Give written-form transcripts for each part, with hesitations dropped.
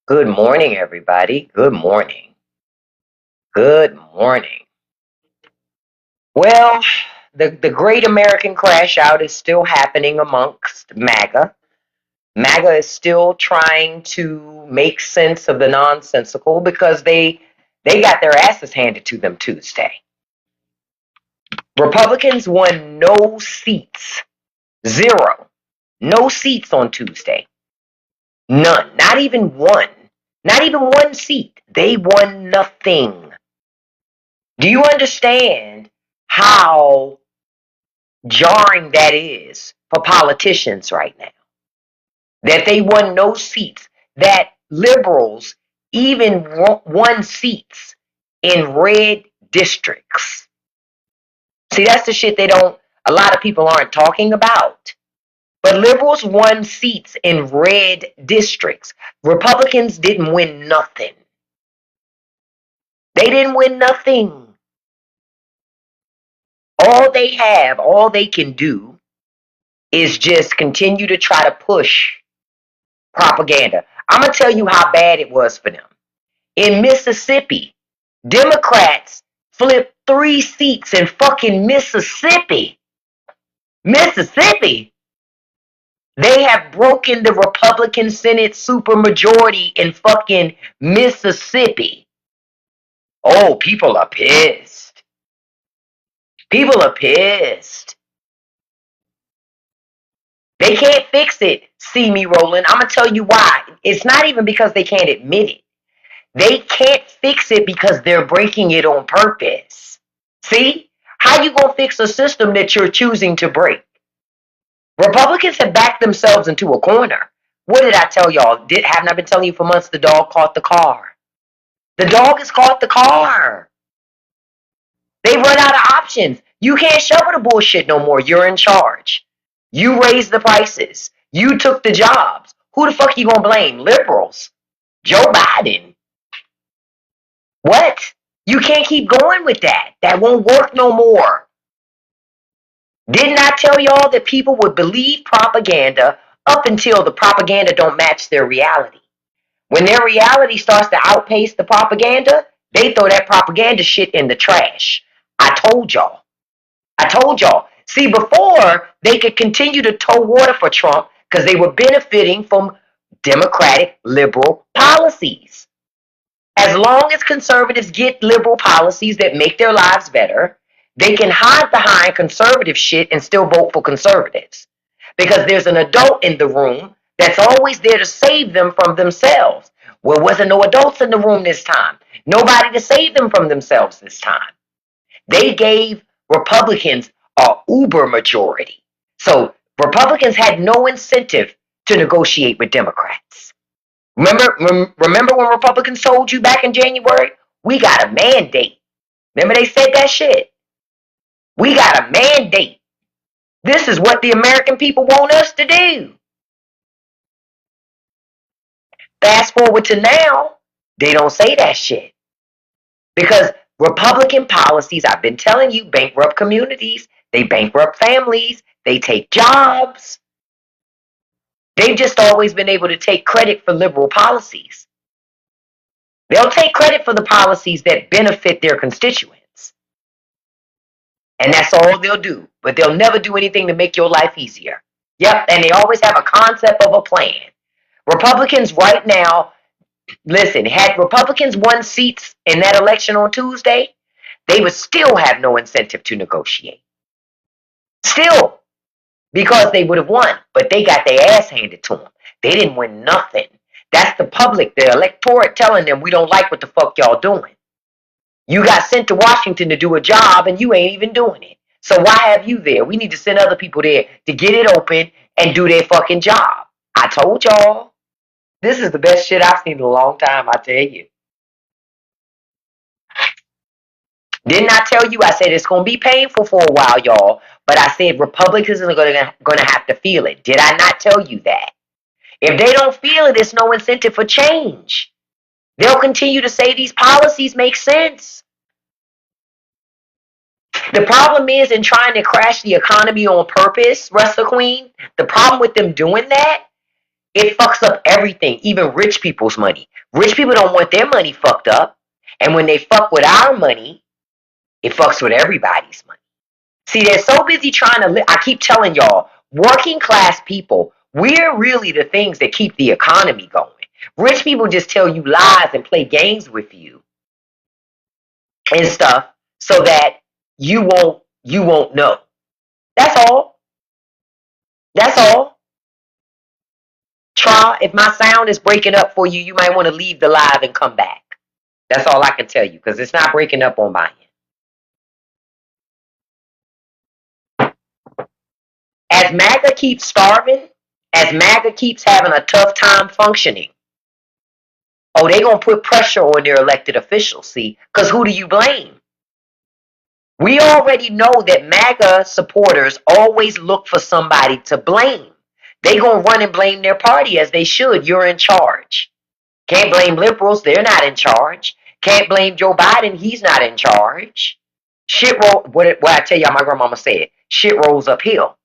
Good morning, everybody. Good morning. Good morning. Well, the great American crash out is still happening amongst MAGA. MAGA is still trying to make sense of the nonsensical because they got their asses handed to them Tuesday. Republicans won no seats. Zero. No seats on Tuesday. None. Not even one. Not even one seat. They won nothing. Do you understand how jarring that is for politicians right now? That they won no seats, that liberals even won seats in red districts. See, that's the shit a lot of people aren't talking about. But liberals won seats in red districts. Republicans didn't win nothing. They didn't win nothing. All they can do is just continue to try to push propaganda. I'm going to tell you how bad it was for them. In Mississippi, Democrats flipped 3 seats in fucking Mississippi. Mississippi. They have broken the Republican Senate supermajority in fucking Mississippi. Oh, people are pissed. People are pissed. They can't fix it, see me rolling. I'm going to tell you why. It's not even because they can't admit it. They can't fix it because they're breaking it on purpose. See? How you going to fix a system that you're choosing to break? Republicans have backed themselves into a corner. What did I tell y'all? Haven't I been telling you for months the dog caught the car? The dog has caught the car. They've run out of options. You can't shovel the bullshit no more. You're in charge. You raised the prices. You took the jobs. Who the fuck you gonna blame? Liberals. Joe Biden. What? You can't keep going with that. That won't work no more. Didn't I tell y'all that people would believe propaganda up until the propaganda don't match their reality? When their reality starts to outpace the propaganda, they throw that propaganda shit in the trash. I told y'all. I told y'all. See, before they could continue to tow water for Trump because they were benefiting from Democratic liberal policies. As long as conservatives get liberal policies that make their lives better, they can hide behind conservative shit and still vote for conservatives. Because there's an adult in the room that's always there to save them from themselves. Well, wasn't no adults in the room this time. Nobody to save them from themselves this time. They gave Republicans a uber majority. So Republicans had no incentive to negotiate with Democrats. Remember when Republicans told you back in January, we got a mandate. Remember they said that shit? We got a mandate. This is what the American people want us to do. Fast forward to now, they don't say that shit. Because Republican policies, I've been telling you, bankrupt communities, they bankrupt families, they take jobs. They've just always been able to take credit for liberal policies. They'll take credit for the policies that benefit their constituents. And that's all they'll do. But they'll never do anything to make your life easier. Yep, and they always have a concept of a plan. Republicans right now, listen, had Republicans won seats in that election on Tuesday, they would still have no incentive to negotiate. Still, because they would have won, but they got their ass handed to them. They didn't win nothing. That's the public, the electorate telling them we don't like what the fuck y'all doing. You got sent to Washington to do a job and you ain't even doing it. So why have you there? We need to send other people there to get it open and do their fucking job. I told y'all. This is the best shit I've seen in a long time, I tell you. Didn't I tell you? I said it's going to be painful for a while, y'all. But I said Republicans are going to have to feel it. Did I not tell you that? If they don't feel it, there's no incentive for change. They'll continue to say these policies make sense. The problem is in trying to crash the economy on purpose, Russell Queen, the problem with them doing that It fucks up everything, even rich people's money. Rich people don't want their money fucked up. And when they fuck with our money, it fucks with everybody's money. See, they're so busy trying to live. I keep telling y'all, working class people, we're really the things that keep the economy going. Rich people just tell you lies and play games with you and stuff so that you won't know. That's all. That's all. Try, if my sound is breaking up for you, you might want to leave the live and come back. That's all I can tell you, because it's not breaking up on my end. As MAGA keeps starving, as MAGA keeps having a tough time functioning, oh, they're going to put pressure on their elected officials, see? Because who do you blame? We already know that MAGA supporters always look for somebody to blame. They going to run and blame their party, as they should. You're in charge. Can't blame liberals. They're not in charge. Can't blame Joe Biden. He's not in charge. Shit roll. What I tell y'all, my grandmama said, shit rolls uphill.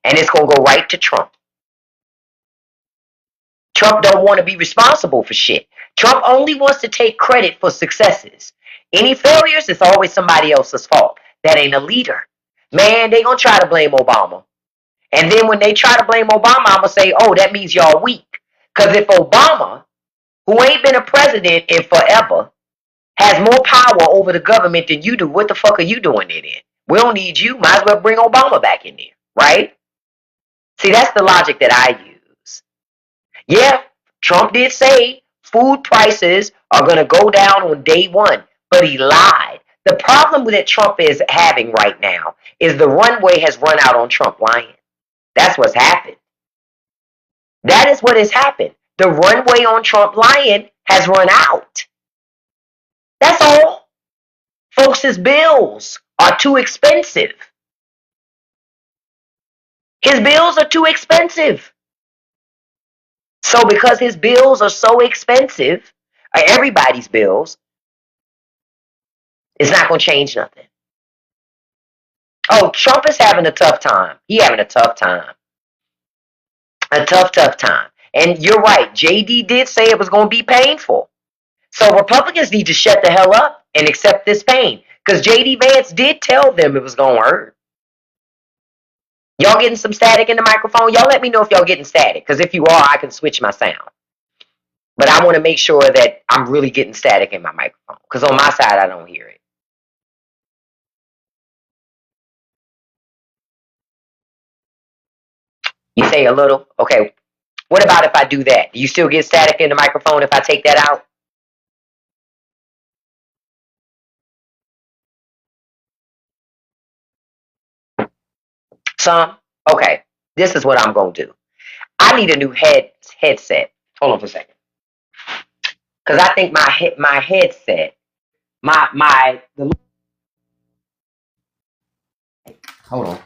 And it's going to go right to Trump. Trump don't want to be responsible for shit. Trump only wants to take credit for successes. Any failures, it's always somebody else's fault. That ain't a leader. Man, they going to try to blame Obama. And then when they try to blame Obama, I'm going to say, oh, that means y'all weak. Because if Obama, who ain't been a president in forever, has more power over the government than you do, what the fuck are you doing there then? We don't need you. Might as well bring Obama back in there, right? See, that's the logic that I use. Yeah, Trump did say food prices are going to go down on day one, but he lied. The problem that Trump is having right now is the runway has run out on Trump lying. That's what's happened. That is what has happened. The runway on Trump lying has run out. That's all. Folks, his bills are too expensive. His bills are too expensive. So because his bills are so expensive, everybody's bills, it's not going to change nothing. Oh, Trump is having a tough time. He having a tough time. A tough time. And you're right. JD did say it was going to be painful. So Republicans need to shut the hell up and accept this pain. Because JD Vance did tell them it was going to hurt. Y'all getting some static in the microphone? Y'all let me know if y'all getting static. Because if you are, I can switch my sound. But I want to make sure that I'm really getting static in my microphone. Because on my side, I don't hear it. You say a little? Okay. What about if I do that? Do you still get static in the microphone if I take that out? Some? Okay. This is what I'm going to do. I need a new headset. Hold on for a second. Because I think my headset, hold on.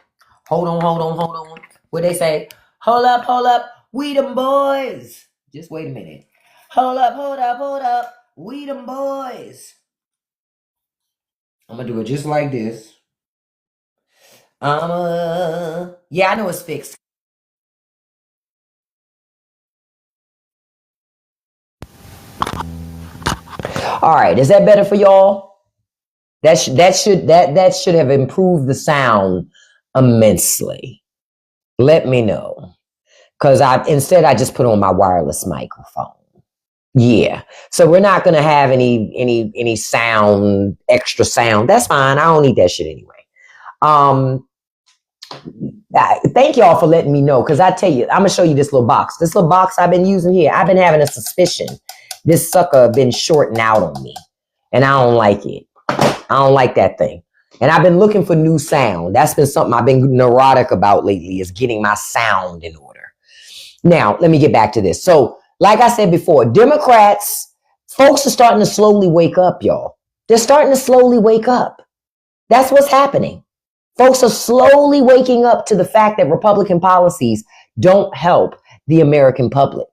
Hold on. What they say? Hold up. We them boys. Just wait a minute. Hold up. We them boys. I'm going to do it just like this. Yeah, I know it's fixed. All right, is that better for y'all? That should have improved the sound immensely. Let me know, because I just put on my wireless microphone. Yeah, so we're not gonna have any sound, extra sound. That's fine. I don't need that shit anyway. Thank y'all for letting me know, because I tell you, I'm gonna show you this little box. This little box I've been using here. I've been having a suspicion this sucker been shorting out on me, and I don't like it. I don't like that thing. And I've been looking for new sound. That's been something I've been neurotic about lately, is getting my sound in order. Now, let me get back to this. So, like I said before, Democrats, folks are starting to slowly wake up, y'all. They're starting to slowly wake up. That's what's happening. Folks are slowly waking up to the fact that Republican policies don't help the American public.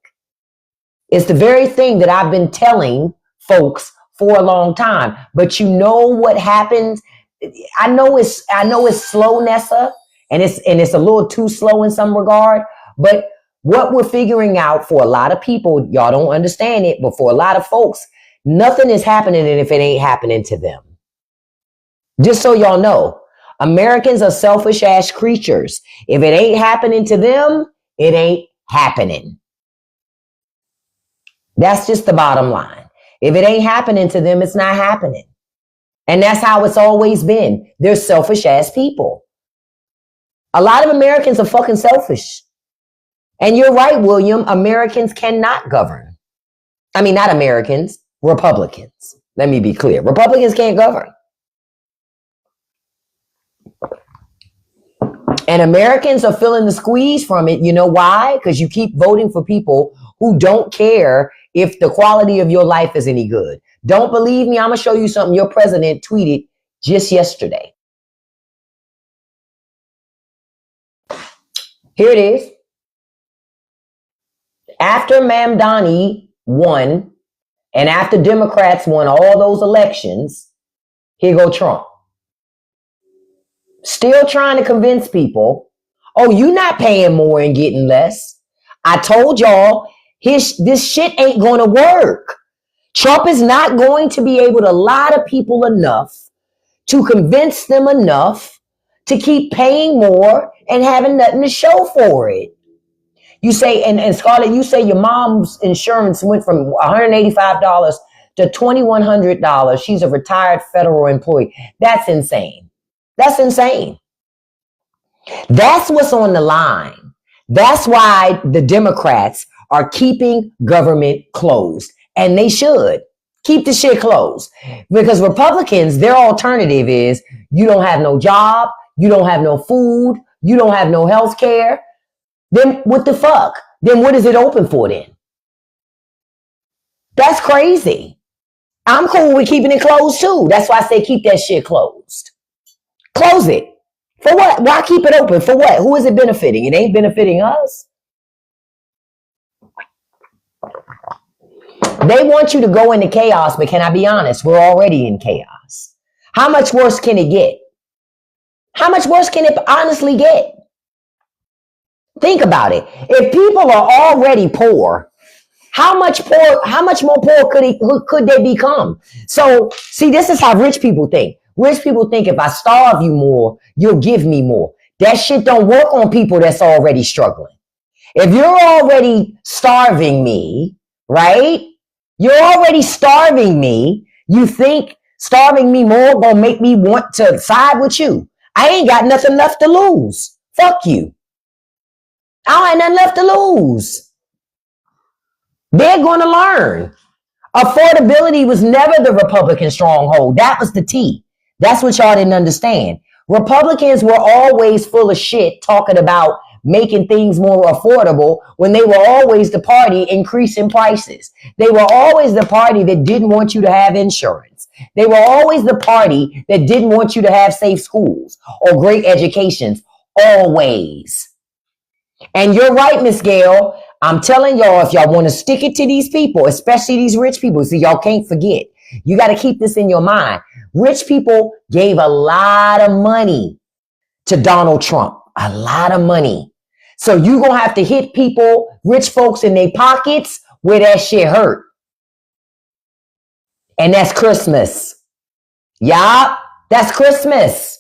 It's the very thing that I've been telling folks for a long time. But you know what happens? I know it's slow, Nessa, and it's a little too slow in some regard. But What we're figuring out for a lot of people, y'all don't understand it, but for a lot of folks, nothing is happening if it ain't happening to them. Just so y'all know, Americans are selfish ass creatures. If it ain't happening to them, it ain't happening. That's just the bottom line. If it ain't happening to them, it's not happening. And that's how it's always been. They're selfish ass people. A lot of Americans are fucking selfish. And you're right, William. Americans cannot govern. I mean, not Americans, Republicans. Let me be clear. Republicans can't govern. And Americans are feeling the squeeze from it. You know why? Because you keep voting for people who don't care if the quality of your life is any good. Don't believe me? I'm going to show you something your president tweeted just yesterday. Here it is. After Mamdani won and after Democrats won all those elections, here go Trump. Still trying to convince people, oh, you're not paying more and getting less. I told y'all, this shit ain't going to work. Trump is not going to be able to lie to people enough to convince them enough to keep paying more and having nothing to show for it. You say, and Scarlett, you say your mom's insurance went from $185 to $2,100. She's a retired federal employee. That's insane. That's insane. That's what's on the line. That's why the Democrats are keeping government closed. And they should keep the shit closed. Because Republicans, their alternative is you don't have no job, you don't have no food, you don't have no health care. Then what the fuck? Then what is it open for then? That's crazy. I'm cool with keeping it closed too. That's why I say keep that shit closed. Close it. For what? Why keep it open? For what? Who is it benefiting? It ain't benefiting us. They want you to go into chaos, but can I be honest? We're already in chaos. How much worse can it get? How much worse can it honestly get? Think about it. If people are already poor, how much more poor could they become? So, see, this is how rich people think. Rich people think if I starve you more, you'll give me more. That shit don't work on people that's already struggling. If you're already starving me, right? You're already starving me. You think starving me more gonna make me want to side with you? I ain't got nothing left to lose. Fuck you. I don't have nothing left to lose. They're going to learn. Affordability was never the Republican stronghold. That was the T. That's what y'all didn't understand. Republicans were always full of shit talking about making things more affordable when they were always the party increasing prices. They were always the party that didn't want you to have insurance. They were always the party that didn't want you to have safe schools or great educations. Always. And you're right, Miss Gail. I'm telling y'all, if y'all want to stick it to these people, especially these rich people, so y'all can't forget. You got to keep this in your mind. Rich people gave a lot of money to Donald Trump. A lot of money. So you're going to have to hit people, rich folks in their pockets where that shit hurt. And that's Christmas. Yup, that's Christmas.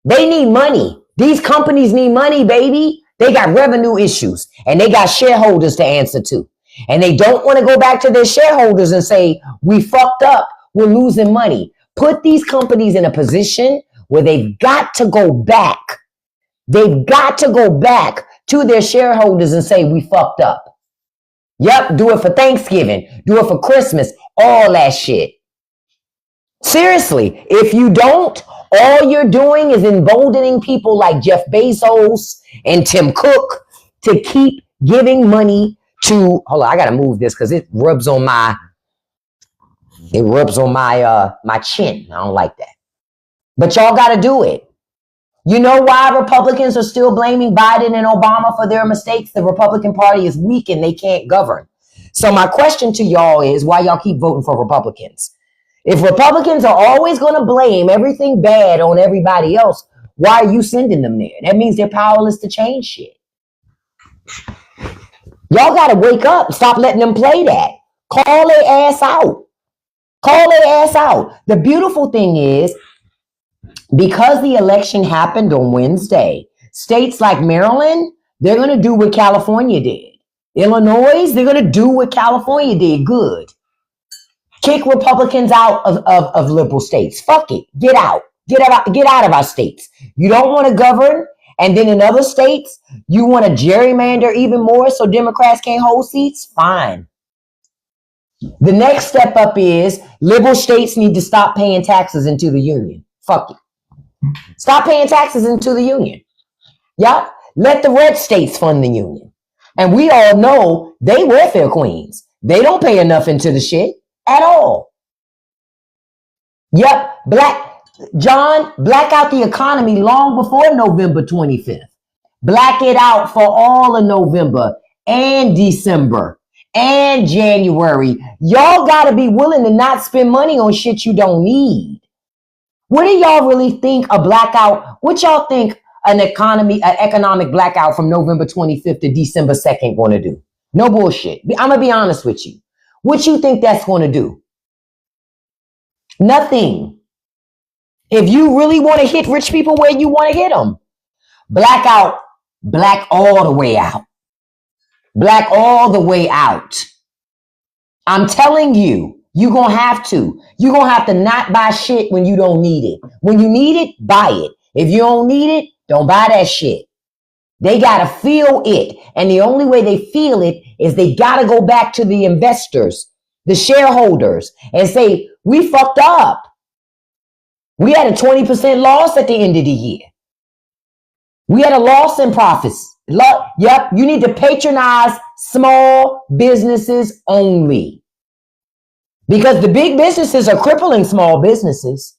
They need money. These companies need money, baby. They got revenue issues and they got shareholders to answer to. And they don't want to go back to their shareholders and say, we fucked up. We're losing money. Put these companies in a position where they've got to go back. They've got to go back to their shareholders and say, we fucked up. Yep, do it for Thanksgiving. Do it for Christmas. All that shit. Seriously, if you don't, all you're doing is emboldening people like Jeff Bezos and Tim Cook to keep giving money to, hold on, I gotta move this because it rubs on my my chin. I don't like that. But y'all gotta do it. You know why Republicans are still blaming Biden and Obama for their mistakes? The Republican Party is weak and they can't govern. So my question to y'all is why y'all keep voting for Republicans? If Republicans are always going to blame everything bad on everybody else, why are you sending them there? That means they're powerless to change shit. Y'all got to wake up. Stop letting them play that. Call their ass out. Call their ass out. The beautiful thing is, because the election happened on Wednesday, states like Maryland, they're going to do what California did. Illinois, they're going to do what California did. Good. Kick Republicans out of liberal states. Fuck it. Get out. Get out of our states. You don't want to govern, and then in other states, you want to gerrymander even more so Democrats can't hold seats? Fine. The next step up is liberal states need to stop paying taxes into the union. Fuck it. Stop paying taxes into the union. Yup. Let the red states fund the union. And we all know they welfare queens. They don't pay enough into the shit at all. Yep. Black out the economy long before November 25th. Black it out for all of November and December and January. Y'all got to be willing to not spend money on shit you don't need. What do y'all really think a blackout? What y'all think an economic blackout from November 25th to December 2nd going to do? No bullshit. I'm going to be honest with you. What you think that's going to do? Nothing. If you really want to hit rich people where you want to hit them, black all the way out. Black all the way out. I'm telling you, you're going to have to. You're going to have to not buy shit when you don't need it. When you need it, buy it. If you don't need it, don't buy that shit. They got to feel it. And the only way they feel it is they got to go back to the investors, the shareholders, and say, we fucked up. We had a 20% loss at the end of the year. We had a loss in profits. Yep, you need to patronize small businesses only. Because the big businesses are crippling small businesses.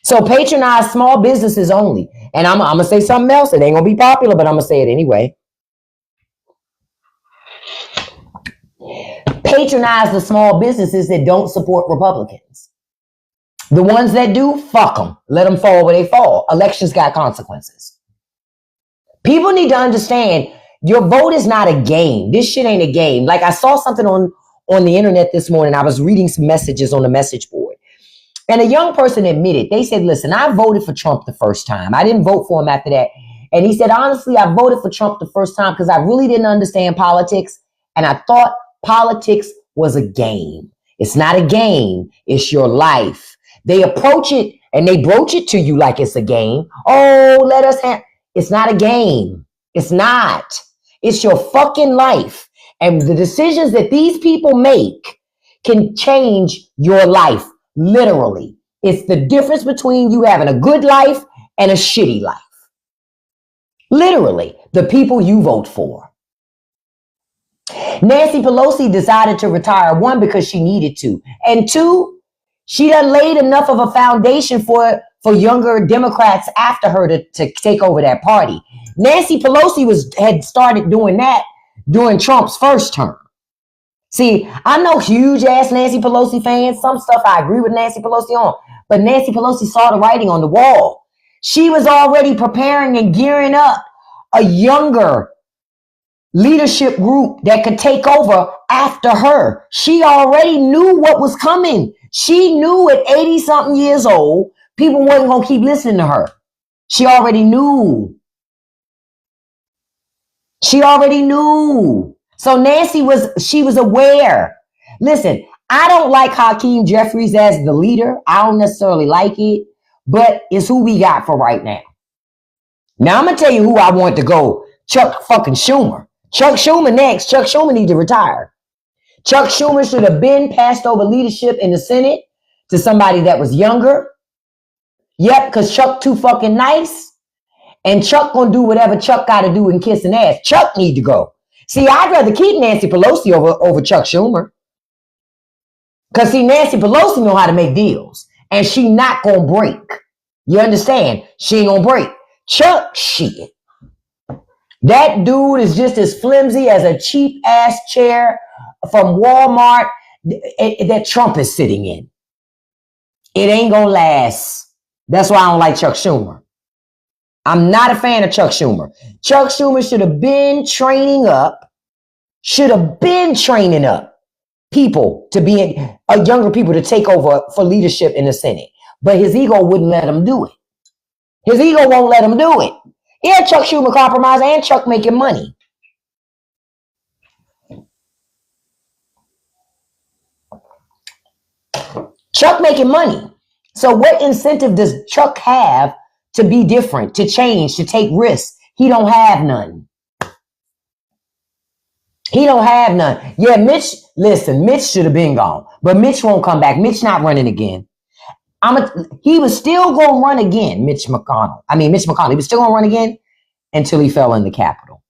So patronize small businesses only. And I'm going to say something else. It ain't going to be popular, but I'm going to say it anyway. Patronize the small businesses that don't support Republicans. The ones that do, fuck them. Let them fall where they fall. Elections got consequences. People need to understand your vote is not a game. This shit ain't a game. Like I saw something on the internet this morning. I was reading some messages on the message board. And a young person admitted, they said, listen, I voted for Trump the first time. I didn't vote for him after that. And he said, honestly, I voted for Trump the first time because I really didn't understand politics. And I thought politics was a game. It's not a game. It's your life. They approach it and they broach it to you like it's a game. Oh, let us have. It's not a game. It's not. It's your fucking life. And the decisions that these people make can change your life. Literally. It's the difference between you having a good life and a shitty life. Literally. The people you vote for. Nancy Pelosi decided to retire, one, because she needed to. And two, she done laid enough of a foundation for younger Democrats after her to take over that party. Nancy Pelosi had started doing that during Trump's first term. See, I know huge ass Nancy Pelosi fans. Some stuff I agree with Nancy Pelosi on, but Nancy Pelosi saw the writing on the wall. She was already preparing and gearing up a younger leadership group that could take over after her. She already knew what was coming. She knew at 80 something years old, people wasn't going to keep listening to her. She already knew. She already knew. So Nancy was aware. Listen, I don't like Hakeem Jeffries as the leader. I don't necessarily like it, but it's who we got for right now. Now I'm going to tell you who I want to go. Chuck fucking Schumer. Chuck Schumer next. Chuck Schumer needs to retire. Chuck Schumer should have been passed over leadership in the Senate to somebody that was younger. Yep, because Chuck too fucking nice. And Chuck gonna do whatever Chuck gotta do and kiss an ass. Chuck need to go. See, I'd rather keep Nancy Pelosi over Chuck Schumer. Because see, Nancy Pelosi know how to make deals. And she not gonna break. You understand? She ain't gonna break. Chuck, shit. That dude is just as flimsy as a cheap ass chair from Walmart that Trump is sitting in. It ain't gonna last. That's why I don't like Chuck Schumer. I'm not a fan of Chuck Schumer. Chuck Schumer should have been training up should have been training up people to be younger people to take over for leadership in the Senate. But his ego wouldn't let him do it. His ego won't let him do it. Yeah, Chuck Schumer compromised and Chuck making money. Chuck making money. So what incentive does Chuck have to be different, to change, to take risks? He don't have none. He don't have none. Yeah, Mitch should have been gone. But Mitch won't come back. Mitch not running again. He was still going to run again, Mitch McConnell. He was still going to run again until he fell in the Capitol.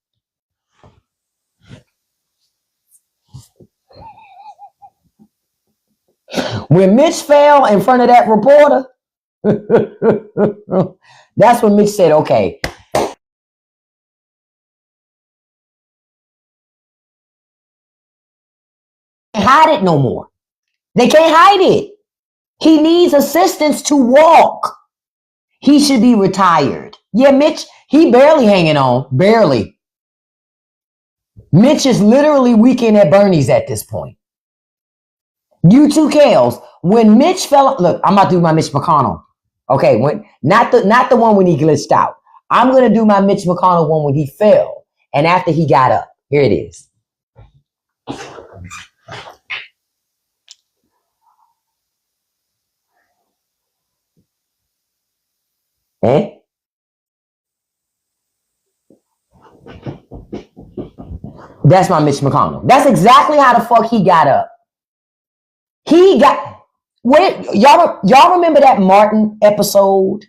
When Mitch fell in front of that reporter, that's when Mitch said, okay. Can't hide it no more. They can't hide it. He needs assistance to walk. He should be retired. Yeah, Mitch, he barely hanging on. Barely. Mitch is literally weekend at Bernie's at this point. You too, Kales. When Mitch fell, look, I'm about to do my Mitch McConnell. Okay, not the one when he glitched out. I'm gonna do my Mitch McConnell one when he fell and after he got up. Here it is. Eh? That's my Mitch McConnell. That's exactly how the fuck he got up. Y'all remember that Martin episode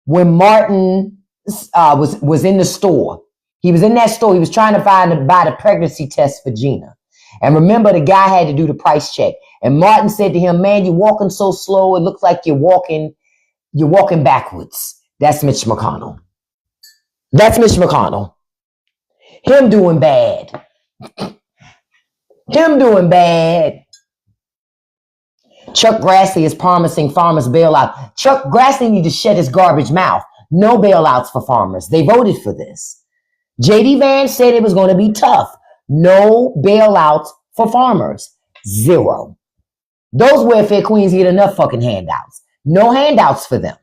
when Martin was in the store? He was in that store. He was trying to buy the pregnancy test for Gina. And remember, the guy had to do the price check. And Martin said to him, "Man, you're walking so slow. It looks like you're walking backwards." That's Mitch McConnell. That's Mitch McConnell. Him doing bad. Him doing bad. Chuck Grassley is promising farmers bailout. Chuck Grassley need to shut his garbage mouth. No bailouts for farmers. They voted for this. J.D. Vance said it was going to be tough. No bailouts for farmers. Zero. Those welfare queens get enough fucking handouts. No handouts for them.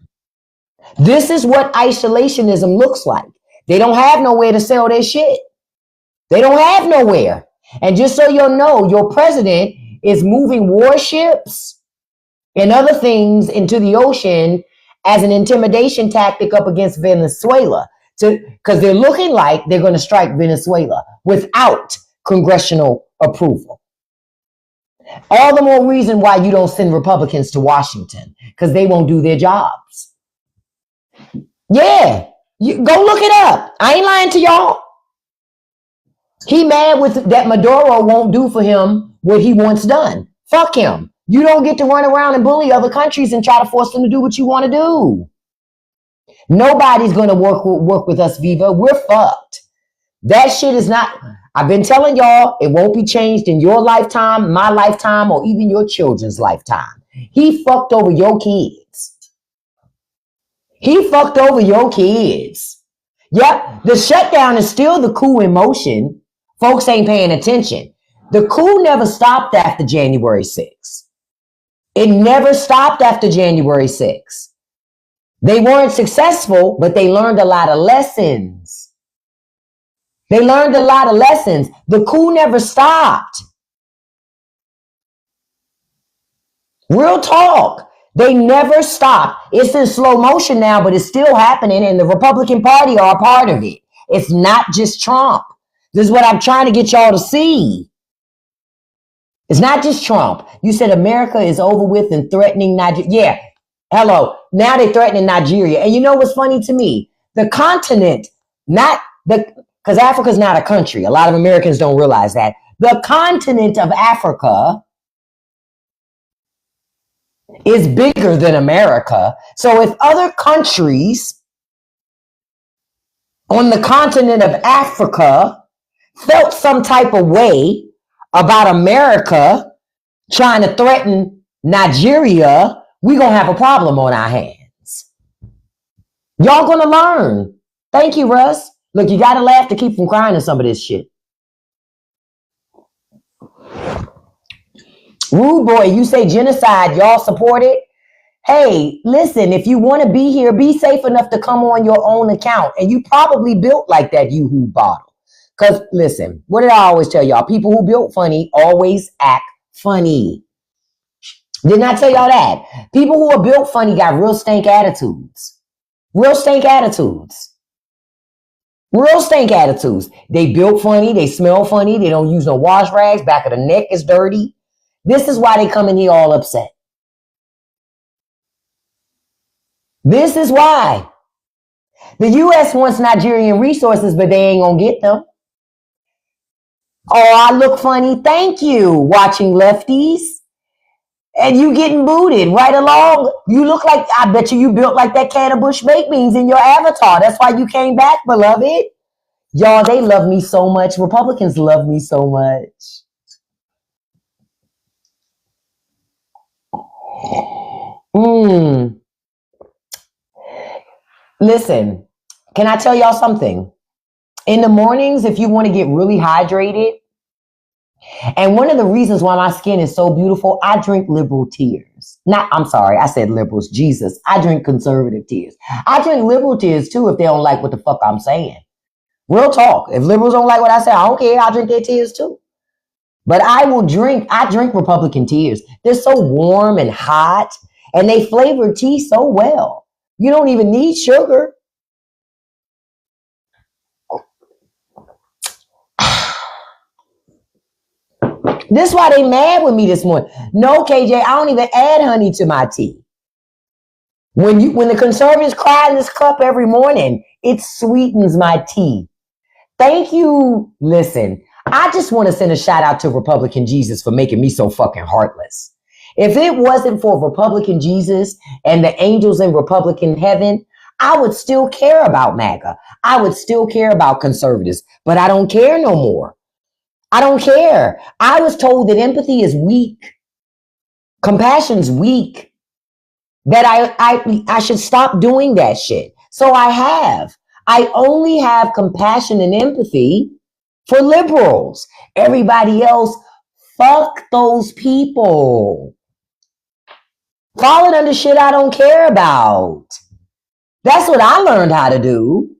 This is what isolationism looks like. They don't have nowhere to sell their shit. They don't have nowhere. And just so you'll know, your president is moving warships and other things into the ocean as an intimidation tactic up against Venezuela, because they're looking like they're going to strike Venezuela without congressional approval. All the more reason why you don't send Republicans to Washington, because they won't do their jobs. Yeah, go look it up. I ain't lying to y'all. He mad with that Maduro won't do for him what he wants done. Fuck him. You don't get to run around and bully other countries and try to force them to do what you want to do. Nobody's going to work with us, Viva. We're fucked. That shit is not... I've been telling y'all, it won't be changed in your lifetime, my lifetime, or even your children's lifetime. He fucked over your kids. He fucked over your kids. Yep, the shutdown is still the coup in motion. Folks ain't paying attention. The coup never stopped after January 6th. It never stopped after January 6th. They weren't successful, but they learned a lot of lessons. They learned a lot of lessons. The coup never stopped. Real talk. They never stopped. It's in slow motion now, but it's still happening, and the Republican Party are a part of it. It's not just Trump. This is what I'm trying to get y'all to see. It's not just Trump. You said America is over with and threatening Nigeria. Yeah, hello. Now they're threatening Nigeria. And you know what's funny to me? The continent, because Africa's not a country. A lot of Americans don't realize that. The continent of Africa is bigger than America. So if other countries on the continent of Africa felt some type of way about America trying to threaten Nigeria, we're going to have a problem on our hands. Y'all going to learn. Thank you, Russ. Look, you got to laugh to keep from crying in some of this shit. Rude boy, you say genocide, y'all support it? Hey, listen, if you want to be here, be safe enough to come on your own account. And you probably built like that Yoo-hoo bottle. Because, listen, what did I always tell y'all? People who built funny always act funny. Didn't I tell y'all that? People who are built funny got real stank attitudes. Real stank attitudes. Real stank attitudes. They built funny. They smell funny. They don't use no wash rags. Back of the neck is dirty. This is why they come in here all upset. This is why. The U.S. wants Nigerian resources, but they ain't gonna get them. Oh, I look funny. Thank you, watching lefties. And you getting booted right along. You look like, I bet you built like that can of Bush baked beans in your avatar. That's why you came back, beloved. Y'all, they love me so much. Republicans love me so much. Listen, can I tell y'all something? In the mornings, if you want to get really hydrated, and one of the reasons why my skin is so beautiful, I drink liberal tears. I'm sorry, I said liberals. Jesus, I drink conservative tears. I drink liberal tears too if they don't like what the fuck I'm saying. Real talk. If liberals don't like what I say, I don't care. I'll drink their tears too. But I drink Republican tears. They're so warm and hot, and they flavor tea so well. You don't even need sugar. This is why they mad with me this morning. No, KJ, I don't even add honey to my tea. When the conservatives cry in this cup every morning, it sweetens my tea. Thank you. Listen, I just want to send a shout out to Republican Jesus for making me so fucking heartless. If it wasn't for Republican Jesus and the angels in Republican heaven, I would still care about MAGA. I would still care about conservatives, but I don't care no more. I don't care. I was told that empathy is weak. Compassion's weak. That I should stop doing that shit. So I have. I only have compassion and empathy for liberals. Everybody else, fuck those people. Falling under shit I don't care about. That's what I learned how to do.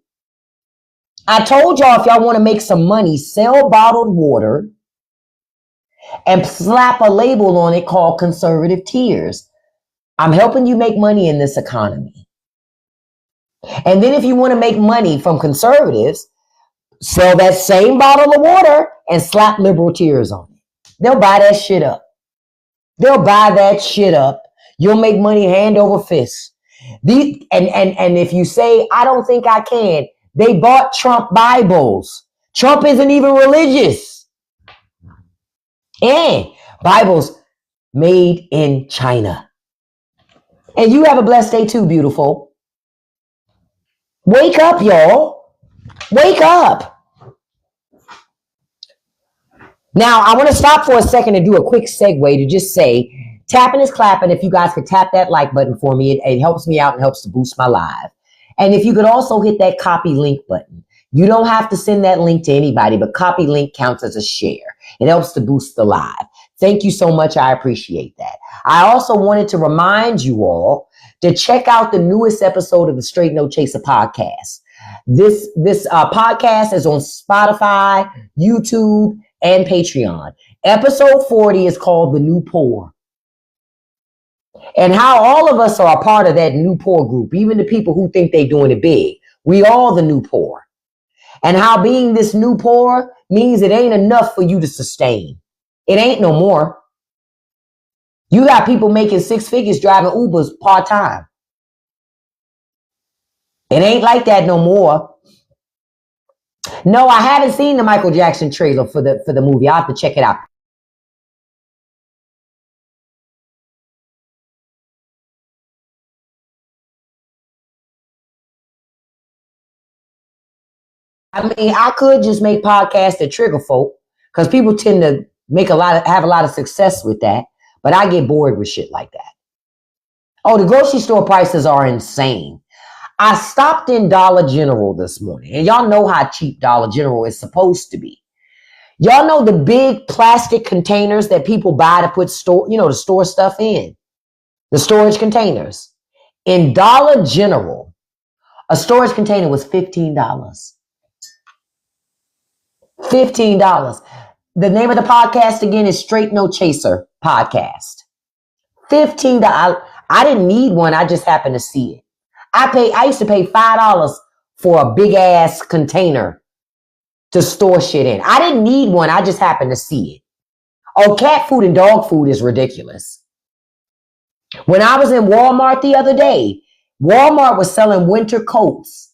I told y'all if y'all want to make some money, sell bottled water and slap a label on it called conservative tears. I'm helping you make money in this economy. And then if you want to make money from conservatives, sell that same bottle of water and slap liberal tears on it. They'll buy that shit up. They'll buy that shit up. You'll make money hand over fist. And if you say, I don't think I can, they bought Trump Bibles. Trump isn't even religious. And Bibles made in China. And you have a blessed day too, beautiful. Wake up, y'all. Wake up. Now, I want to stop for a second and do a quick segue to just say, tapping is clapping. If you guys could tap that like button for me, it helps me out and helps to boost my live. And if you could also hit that copy link button. You don't have to send that link to anybody, but copy link counts as a share. It helps to boost the live. Thank you so much. I appreciate that. I also wanted to remind you all to check out the newest episode of the Straight No Chaser podcast. This podcast is on Spotify, YouTube, and Patreon. Episode 40 is called The New Poor. And how all of us are a part of that new poor group, even the people who think they're doing it big. We all the new poor. And how being this new poor means it ain't enough for you to sustain. It ain't no more. You got people making 6 figures driving Ubers part-time. It ain't like that no more. No, I haven't seen the Michael Jackson trailer for the movie. I'll have to check it out. I mean, I could just make podcasts that trigger folk because people tend to have a lot of success with that. But I get bored with shit like that. Oh, the grocery store prices are insane. I stopped in Dollar General this morning, and y'all know how cheap Dollar General is supposed to be. Y'all know the big plastic containers that people buy to put to store stuff in. The storage containers. In Dollar General, a storage container was $15. $15. The name of the podcast again is Straight No Chaser Podcast. $15. I didn't need one. I just happened to see it. I used to pay $5 for a big ass container to store shit in. I didn't need one. I just happened to see it. Oh, cat food and dog food is ridiculous. When I was in Walmart the other day, Walmart was selling winter coats.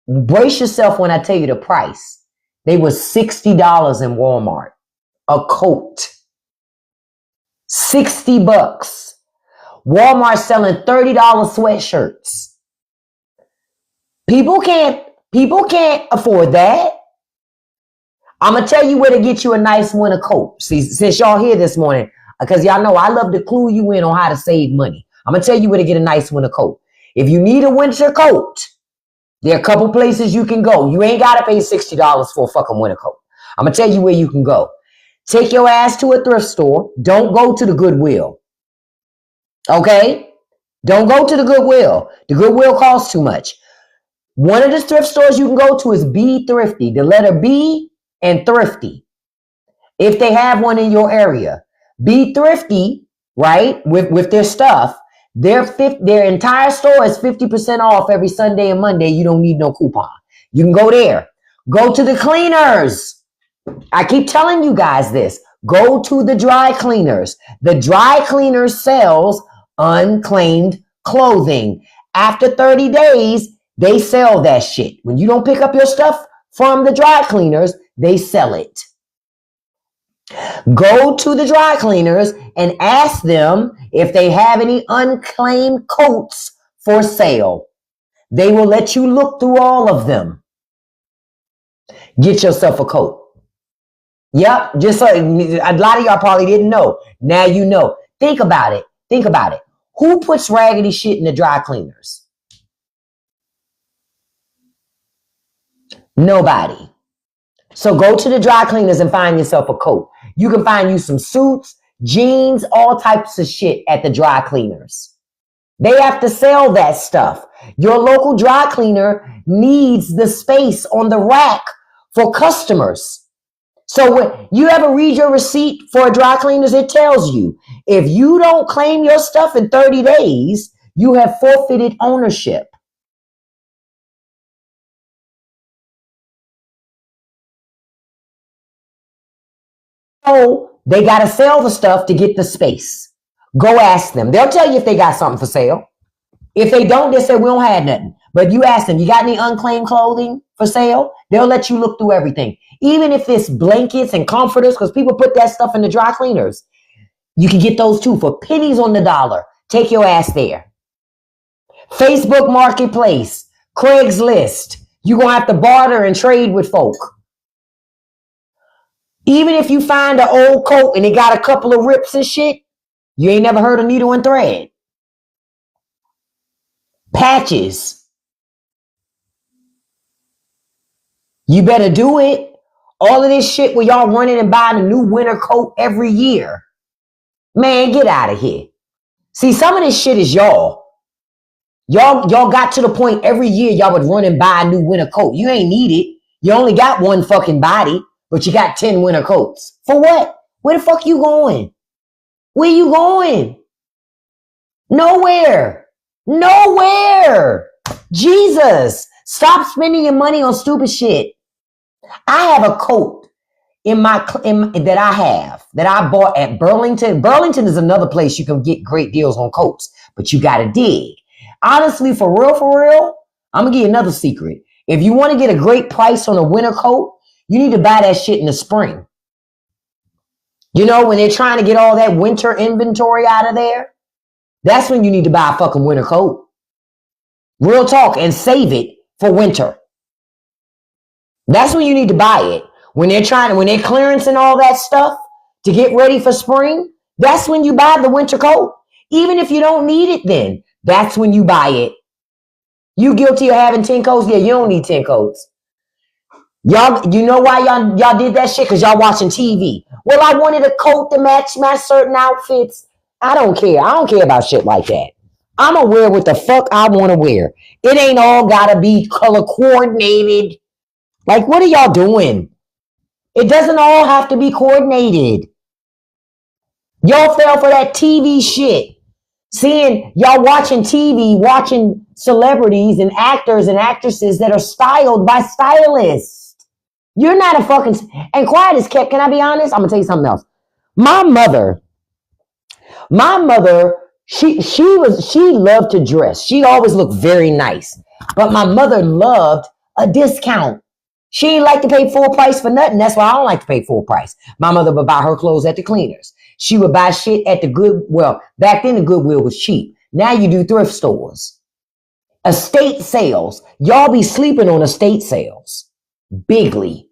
Brace yourself when I tell you the price. They were $60 in Walmart. A coat. $60. Walmart selling $30 sweatshirts. People can't afford that. I'm going to tell you where to get you a nice winter coat. See, since y'all here this morning, because y'all know I love to clue you in on how to save money. I'm going to tell you where to get a nice winter coat. If you need a winter coat, there are a couple places you can go. You ain't got to pay $60 for a fucking winter coat. I'm going to tell you where you can go. Take your ass to a thrift store. Don't go to the Goodwill. Okay? Don't go to the Goodwill. The Goodwill costs too much. One of the thrift stores you can go to is Be Thrifty. The letter B and Thrifty. If they have one in your area. Be Thrifty, right, with their stuff. Their entire store is 50% off every Sunday and Monday. You don't need no coupon. You can go there. Go to the cleaners. I keep telling you guys this. Go to the dry cleaners. The dry cleaners sells unclaimed clothing. After 30 days, they sell that shit. When you don't pick up your stuff from the dry cleaners, they sell it. Go to the dry cleaners and ask them if they have any unclaimed coats for sale. They will let you look through all of them. Get yourself a coat. Yep, just so a lot of y'all probably didn't know. Now you know. Think about it. Think about it. Who puts raggedy shit in the dry cleaners? Nobody. So go to the dry cleaners and find yourself a coat. You can find you some suits, jeans, all types of shit at the dry cleaners. They have to sell that stuff. Your local dry cleaner needs the space on the rack for customers. So when you ever read your receipt for a dry cleaners, it tells you if you don't claim your stuff in 30 days, you have forfeited ownership. So they got to sell the stuff to get the space. Go ask them. They'll tell you if they got something for sale. If they don't, they say we don't have nothing. But you ask them, you got any unclaimed clothing for sale? They'll let you look through everything. Even if it's blankets and comforters, because people put that stuff in the dry cleaners. You can get those too for pennies on the dollar. Take your ass there. Facebook Marketplace, Craigslist. You're going to have to barter and trade with folk. Even if you find an old coat and it got a couple of rips and shit, you ain't never heard of needle and thread. Patches. You better do it. All of this shit where y'all running and buying a new winter coat every year. Man, get out of here. See, some of this shit is y'all. Y'all got to the point every year y'all would run and buy a new winter coat. You ain't need it. You only got one fucking body, but you got 10 winter coats. For what? Where the fuck you going? Where you going? Nowhere. Nowhere. Jesus. Stop spending your money on stupid shit. I have a coat that I bought at Burlington. Burlington is another place you can get great deals on coats, but you got to dig. Honestly, for real, I'm going to give you another secret. If you want to get a great price on a winter coat, you need to buy that shit in the spring. You know, when they're trying to get all that winter inventory out of there, that's when you need to buy a fucking winter coat. Real talk, and save it for winter. That's when you need to buy it. When they're clearance and all that stuff to get ready for spring, that's when you buy the winter coat. Even if you don't need it then, that's when you buy it. You guilty of having 10 coats? Yeah, you don't need 10 coats. Y'all, you know why y'all did that shit? Because y'all watching TV. Well, I wanted a coat to match my certain outfits. I don't care. I don't care about shit like that. I'm gonna wear what the fuck I want to wear. It ain't all gotta be color coordinated. Like, what are y'all doing? It doesn't all have to be coordinated. Y'all fell for that TV shit. Seeing y'all watching TV, watching celebrities and actors and actresses that are styled by stylists. You're not a fucking... And quiet as kept, can I be honest? I'm gonna tell you something else. My mother, she loved to dress. She always looked very nice. But my mother loved a discount. She didn't like to pay full price for nothing. That's why I don't like to pay full price. My mother would buy her clothes at the cleaners. She would buy shit at the Goodwill. Back then the Goodwill was cheap. Now you do thrift stores. Estate sales. Y'all be sleeping on estate sales. Bigly.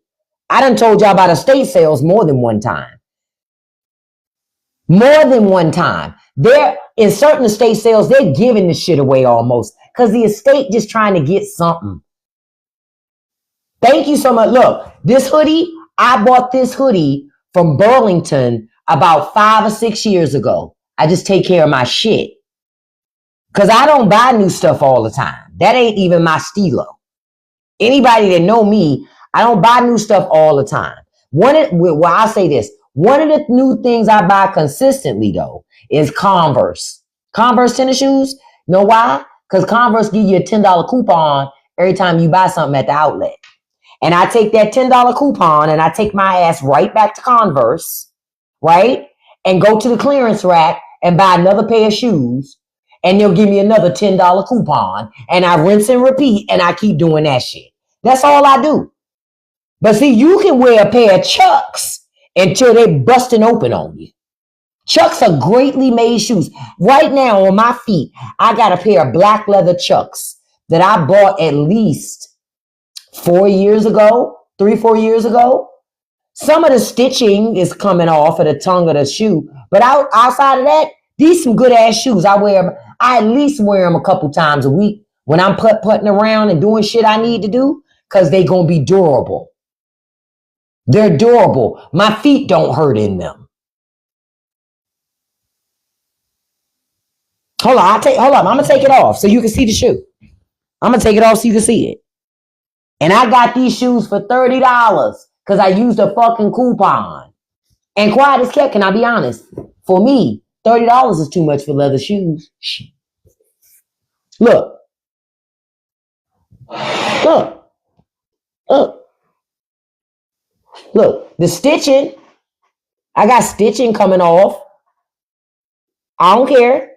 I done told y'all about estate sales more than one time. More than one time. They're in certain estate sales, they're giving the shit away almost. Because the estate just trying to get something. Thank you so much. Look, this hoodie, I bought this hoodie from Burlington about 5 or 6 years ago. I just take care of my shit. Because I don't buy new stuff all the time. That ain't even my stilo. Anybody that know me, I don't buy new stuff all the time. I'll say this. One of the new things I buy consistently, though, is Converse. Converse tennis shoes. Know why? Because Converse give you a $10 coupon every time you buy something at the outlet. And I take that $10 coupon and I take my ass right back to Converse, right? And go to the clearance rack and buy another pair of shoes. And they'll give me another $10 coupon. And I rinse and repeat and I keep doing that shit. That's all I do. But see, you can wear a pair of Chucks until they busting open on you. Chucks are greatly made shoes. Right now on my feet, I got a pair of black leather Chucks that I bought at least 4 years ago, 3-4 years ago. Some of the stitching is coming off of the tongue of the shoe. But outside of that, these some good ass shoes. I at least wear them a couple times a week when I'm putting around and doing shit I need to do because they going to be durable. They're durable. My feet don't hurt in them. Hold on. I'm going to take it off so you can see the shoe. I'm going to take it off so you can see it. And I got these shoes for $30 because I used a fucking coupon. And quiet as kept, can I be honest? For me, $30 is too much for leather shoes. Look. Look, the stitching. I got stitching coming off. I don't care.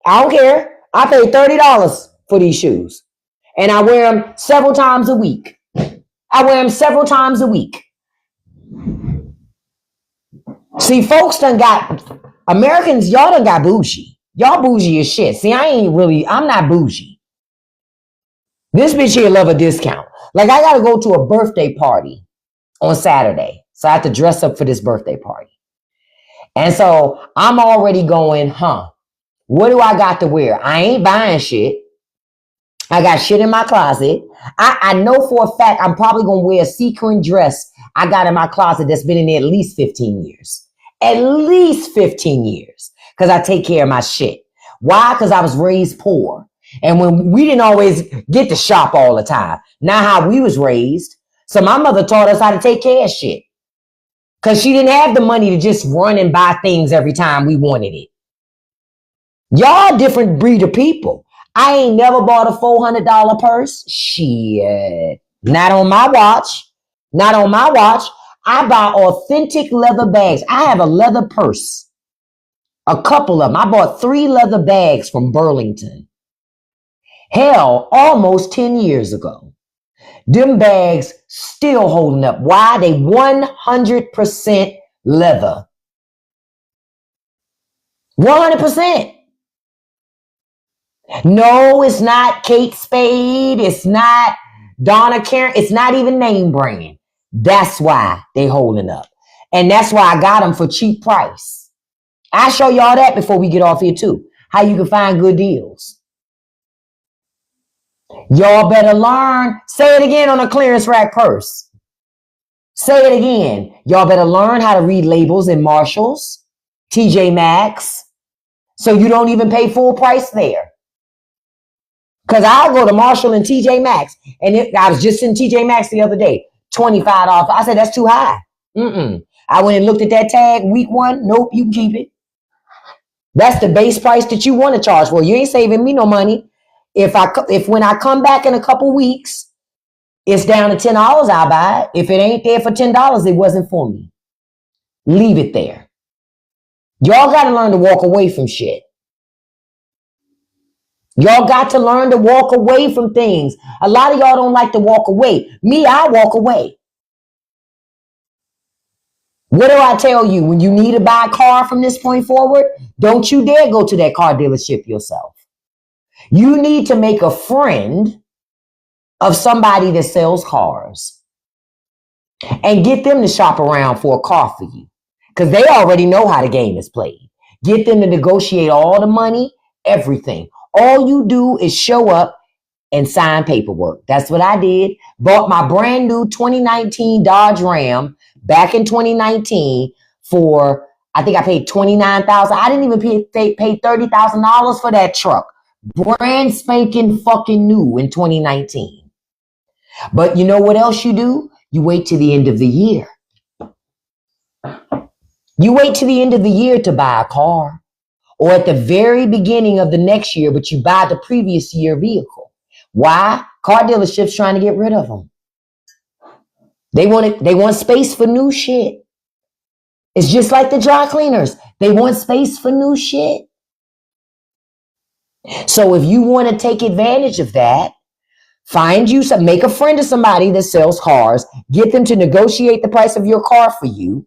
I paid $30 for these shoes. And I wear them several times a week. See, folks Americans, y'all done got bougie. Y'all bougie as shit. See, I'm not bougie. This bitch here love a discount. Like, I gotta go to a birthday party on Saturday. So I have to dress up for this birthday party. And so I'm already going, what do I got to wear? I ain't buying shit. I got shit in my closet. I know for a fact I'm probably going to wear a sequin dress I got in my closet that's been in there at least 15 years. At least 15 years. Because I take care of my shit. Why? Because I was raised poor. And when we didn't always get to shop all the time. Not how we was raised. So my mother taught us how to take care of shit. Because she didn't have the money to just run and buy things every time we wanted it. Y'all different breed of people. I ain't never bought a $400 purse. Shit. Not on my watch. I buy authentic leather bags. I have a leather purse. A couple of them. I bought 3 leather bags from Burlington. Hell, almost 10 years ago. Them bags still holding up. Why? They 100% leather. 100%. No, it's not Kate Spade. It's not Donna Karen. It's not even name brand. That's why they holding up. And that's why I got them for cheap price. I'll show y'all that before we get off here too. How you can find good deals. Y'all better learn. Say it again on a clearance rack purse. Say it again. Y'all better learn how to read labels in Marshalls, TJ Maxx, so you don't even pay full price there. Because I'll go to Marshall and TJ Maxx, and I was just in TJ Maxx the other day, $25. I said, that's too high. I went and looked at that tag week one. Nope, you can keep it. That's the base price that you want to charge for. You ain't saving me no money. If when I come back in a couple weeks, it's down to $10, I'll buy it. If it ain't there for $10, it wasn't for me. Leave it there. Y'all got to learn to walk away from shit. Y'all got to learn to walk away from things. A lot of y'all don't like to walk away. Me, I walk away. What do I tell you? When you need to buy a car from this point forward, don't you dare go to that car dealership yourself. You need to make a friend of somebody that sells cars and get them to shop around for a car for you, because they already know how the game is played. Get them to negotiate all the money, everything. All you do is show up and sign paperwork. That's what I did. Bought my brand new 2019 Dodge Ram back in 2019 for, I think I paid $29,000. I didn't even pay $30,000 for that truck. Brand spanking fucking new in 2019. But you know what else you do? You wait to the end of the year. You wait to the end of the year to buy a car, or at the very beginning of the next year, but you buy the previous year vehicle. Why? Car dealerships trying to get rid of them. They want space for new shit. It's just like the dry cleaners. They want space for new shit. So if you want to take advantage of that, make a friend of somebody that sells cars, get them to negotiate the price of your car for you,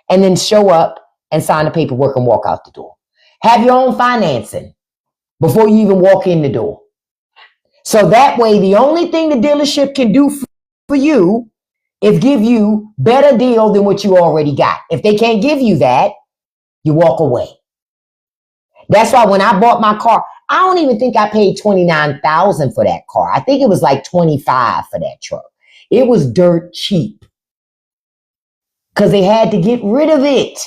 and then show up and sign the paperwork and walk out the door. Have your own financing before you even walk in the door. So that way, the only thing the dealership can do for you is give you better deal than what you already got. If they can't give you that, you walk away. That's why when I bought my car, I don't even think I paid $29,000 for that car. I think it was like $25,000 for that truck. It was dirt cheap because they had to get rid of it.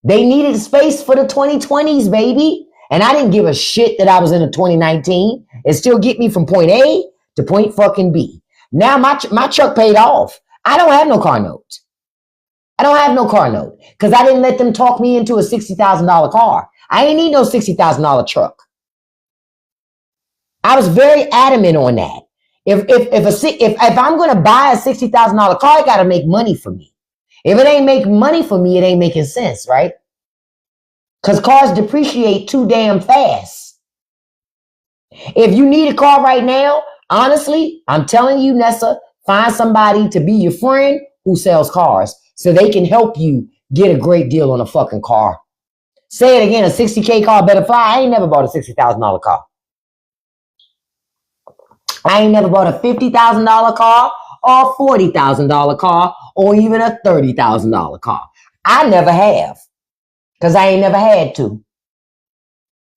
They needed space for the 2020s, baby. And I didn't give a shit that I was in a 2019. It still get me from point A to point fucking B. Now my truck paid off. I don't have no car note. I don't have no car note because I didn't let them talk me into a $60,000 car. I ain't need no $60,000 truck. I was very adamant on that. If I'm going to buy a $60,000 car, it got to make money for me. If it ain't make money for me, it ain't making sense, right? Because cars depreciate too damn fast. If you need a car right now, honestly, I'm telling you, Nessa, find somebody to be your friend who sells cars so they can help you get a great deal on a fucking car. Say it again, a $60K car better fly. I ain't never bought a $60,000 car. I ain't never bought a $50,000 car or a $40,000 car or even a $30,000 car. I never have because I ain't never had to.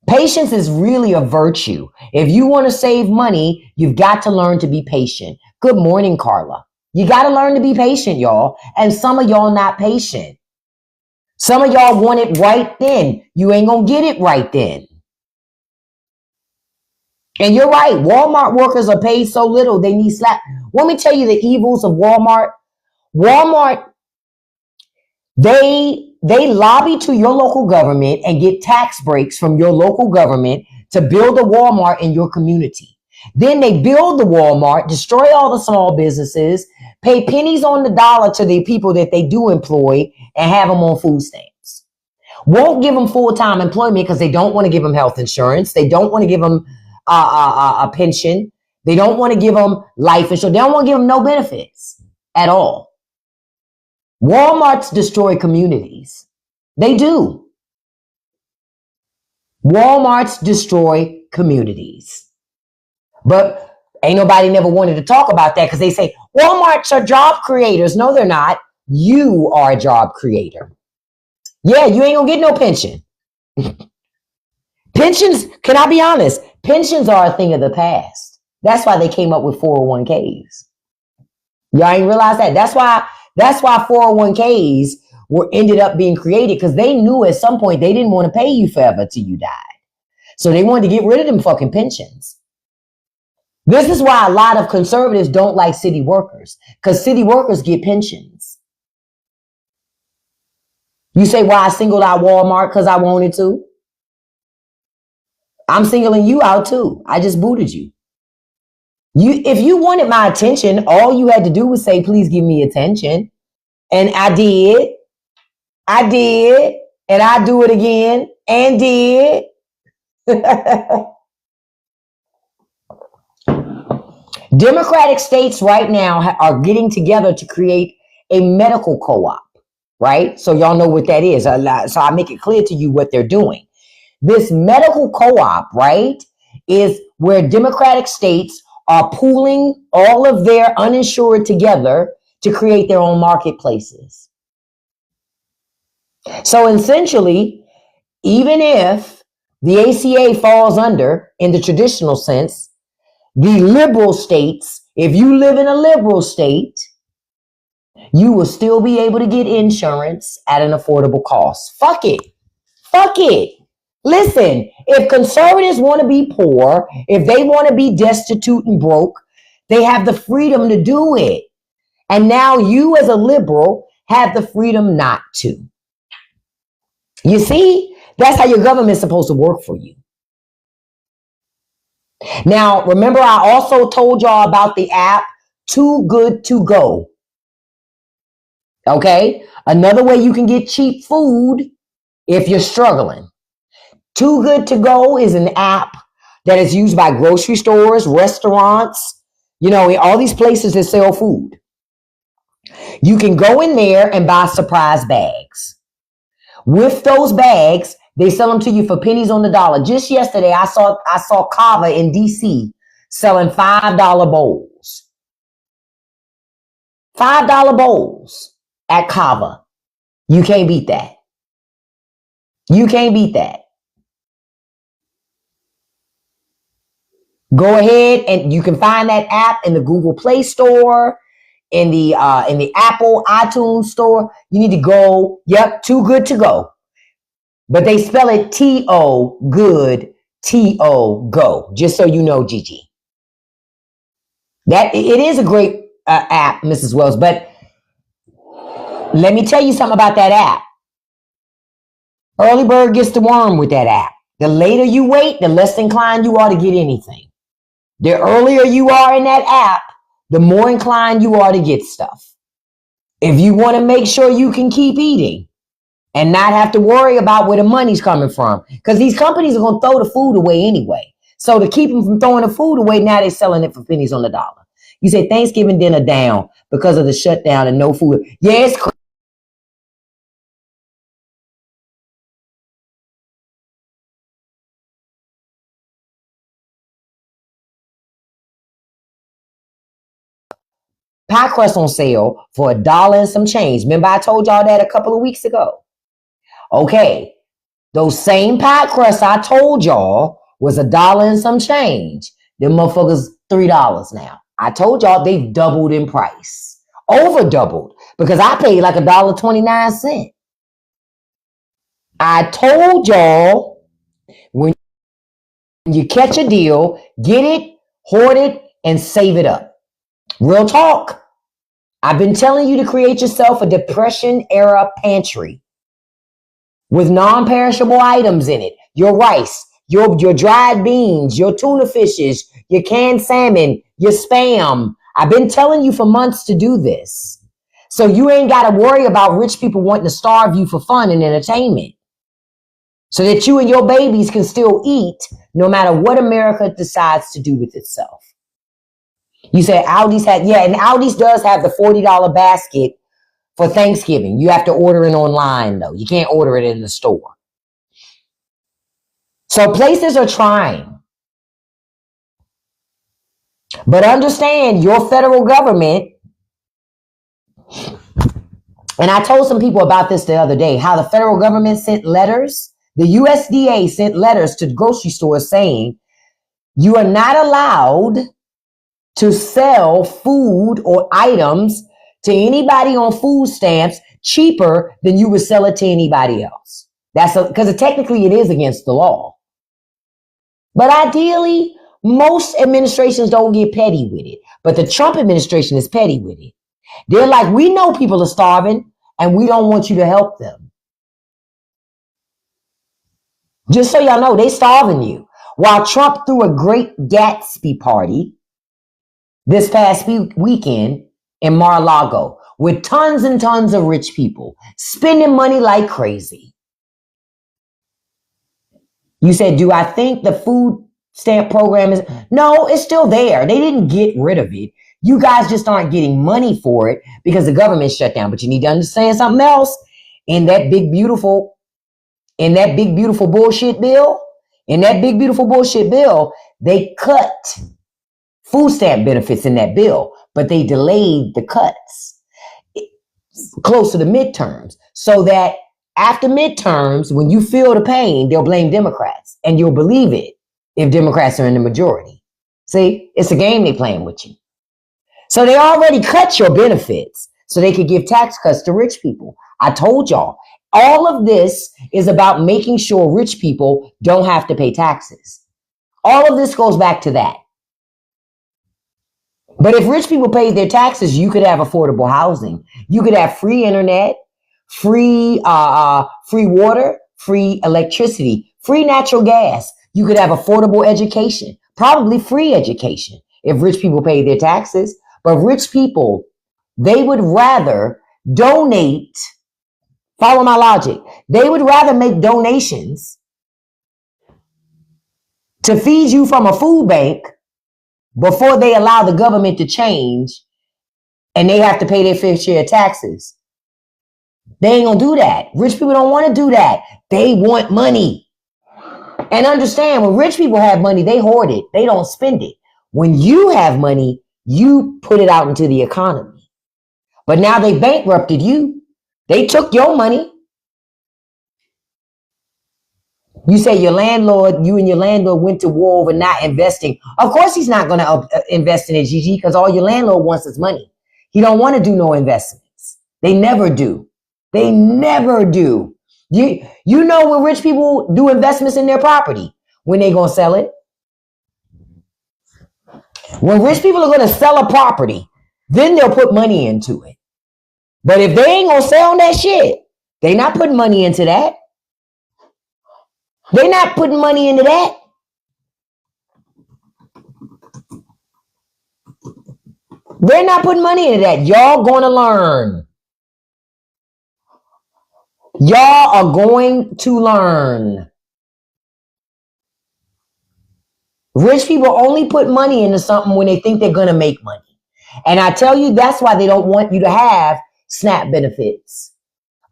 Patience is really a virtue. If you want to save money, you've got to learn to be patient. Good morning, Carla. You got to learn to be patient, y'all. And some of y'all not patient. Some of y'all want it right then. You ain't going to get it right then. And you're right. Walmart workers are paid so little, they need slap. Let me tell you the evils of Walmart. Walmart, they lobby to your local government and get tax breaks from your local government to build a Walmart in your community. Then they build the Walmart, destroy all the small businesses, pay pennies on the dollar to the people that they do employ, and have them on food stamps. Won't give them full-time employment because they don't want to give them health insurance. They don't want to give them a pension. They don't want to give them life insurance. They don't want to give them no benefits at all. Walmarts destroy communities. They do. Walmarts destroy communities. But ain't nobody never wanted to talk about that because they say Walmarts are job creators. No, they're not. You are a job creator. Yeah, you ain't gonna get no pension. Pensions, can I be honest? Pensions are a thing of the past. That's why they came up with 401ks. Y'all ain't realize that. That's why That's why 401ks were ended up being created, because they knew at some point they didn't want to pay you forever till you died. So they wanted to get rid of them fucking pensions. This is why a lot of conservatives don't like city workers, because city workers get pensions. You say why I singled out Walmart? Because I wanted to. I'm singling you out too. I just booted you. If you wanted my attention, all you had to do was say, please give me attention. And I did. And I do it again and did. Democratic states right now are getting together to create a medical co-op, right? So y'all know what that is. So I make it clear to you what they're doing. This medical co-op, right, is where Democratic states are pooling all of their uninsured together to create their own marketplaces. So essentially, even if the ACA falls under, in the traditional sense, the liberal states, if you live in a liberal state, you will still be able to get insurance at an affordable cost. Fuck it. Fuck it. Listen, if conservatives want to be poor, if they want to be destitute and broke, they have the freedom to do it. And now you as a liberal have the freedom not to. You see, that's how your government's supposed to work for you. Now, remember, I also told y'all about the app Too Good To Go. Okay? Another way you can get cheap food if you're struggling. Too Good To Go is an app that is used by grocery stores, restaurants, all these places that sell food. You can go in there and buy surprise bags. With those bags, they sell them to you for pennies on the dollar. Just yesterday, I saw Kava in DC selling $5 bowls. $5 bowls at Kava. You can't beat that. You can't beat that. Go ahead and you can find that app in the Google Play Store, in the Apple iTunes Store. You need to go. Yep, Too Good To Go. But they spell it T-O, good, T-O, go. Just so you know, Gigi. That it is a great app, Mrs. Wells. But let me tell you something about that app. Early bird gets the worm with that app. The later you wait, the less inclined you are to get anything. The earlier you are in that app, the more inclined you are to get stuff. If you want to make sure you can keep eating and not have to worry about where the money's coming from, because these companies are going to throw the food away anyway. So to keep them from throwing the food away, now they're selling it for pennies on the dollar. You say Thanksgiving dinner down because of the shutdown and no food. Yes. Pie crust on sale for $1 and some change. Remember I told y'all that a couple of weeks ago. Okay, those same pie crusts I told y'all was $1 and some change. Them motherfuckers $3 now. I told y'all they've doubled in price. Over doubled, because I paid like $1.29. I told y'all, when you catch a deal, get it, hoard it, and save it up. Real talk. I've been telling you to create yourself a Depression era pantry with non-perishable items in it. Your rice, your dried beans, your tuna fishes, your canned salmon, your Spam. I've been telling you for months to do this. So you ain't got to worry about rich people wanting to starve you for fun and entertainment. So that you and your babies can still eat no matter what America decides to do with itself. You said Aldi's and Aldi's does have the $40 basket for Thanksgiving. You have to order it online though. You can't order it in the store. So places are trying. But understand, your federal government, and I told some people about this the other day, how the federal government sent letters, the USDA sent letters to grocery stores saying, you are not allowed to sell food or items to anybody on food stamps cheaper than you would sell it to anybody else. That's because technically it is against the law. But ideally, most administrations don't get petty with it. But the Trump administration is petty with it. They're like, we know people are starving and we don't want you to help them. Just so y'all know, they starving you. While Trump threw a great Gatsby party this past weekend in Mar-a-Lago with tons and tons of rich people spending money like crazy. You said, do I think the food stamp program is? No, it's still there. They didn't get rid of it. You guys just aren't getting money for it because the government shut down. But you need to understand something else. In that big, beautiful bullshit bill, they cut food stamp benefits in that bill, but they delayed the cuts close to the midterms so that after midterms, when you feel the pain, they'll blame Democrats and you'll believe it if Democrats are in the majority. See, it's a game they're playing with you. So they already cut your benefits so they could give tax cuts to rich people. I told y'all, all of this is about making sure rich people don't have to pay taxes. All of this goes back to that. But if rich people paid their taxes, you could have affordable housing. You could have free internet, free water, free electricity, free natural gas. You could have affordable education, probably free education if rich people paid their taxes. But rich people, they would rather donate. Follow my logic. They would rather make donations to feed you from a food bank before they allow the government to change and they have to pay their fair share of taxes. They ain't gonna do that. Rich people don't want to do that. They want money. And understand, when rich people have money, they hoard it. They don't spend it. When you have money, you put it out into the economy. But now they bankrupted you. They took your money. You say you and your landlord went to war over not investing. Of course he's not going to invest in it, Gigi, because all your landlord wants is money. He don't want to do no investments. They never do. They never do. You know when rich people do investments in their property, when they going to sell it? When rich people are going to sell a property, then they'll put money into it. But if they ain't going to sell that shit, they not putting money into that. They're not putting money into that. They're not putting money into that. Y'all going to learn. Y'all are going to learn. Rich people only put money into something when they think they're going to make money. And I tell you, that's why they don't want you to have SNAP benefits,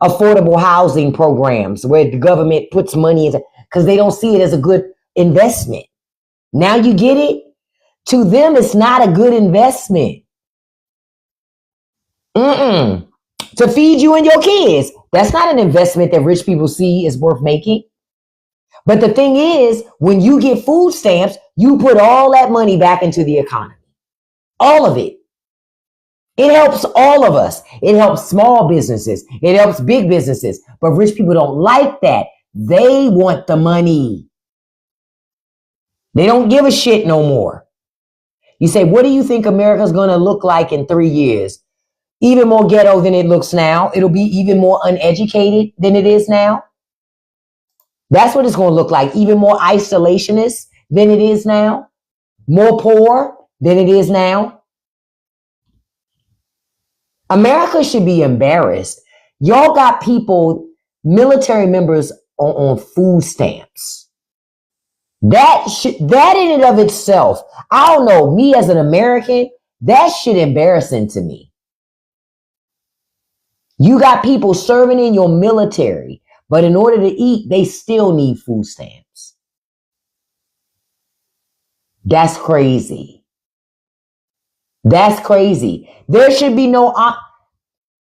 affordable housing programs where the government puts money into, because they don't see it as a good investment. Now you get it? To them, it's not a good investment. To feed you and your kids, that's not an investment that rich people see is worth making. But the thing is, when you get food stamps, you put all that money back into the economy. All of it. It helps all of us. It helps small businesses. It helps big businesses. But rich people don't like that. They want the money. They don't give a shit no more. You say, what do you think America's going to look like in 3 years? Even more ghetto than it looks now. It'll be even more uneducated than it is now. That's what it's going to look like. Even more isolationist than it is now. More poor than it is now. America should be embarrassed. Y'all got people, military members on food stamps. That in and of itself, I don't know, me as an American, that shit embarrassing to me. You got people serving in your military, but in order to eat, they still need food stamps. That's crazy. That's crazy. There should be no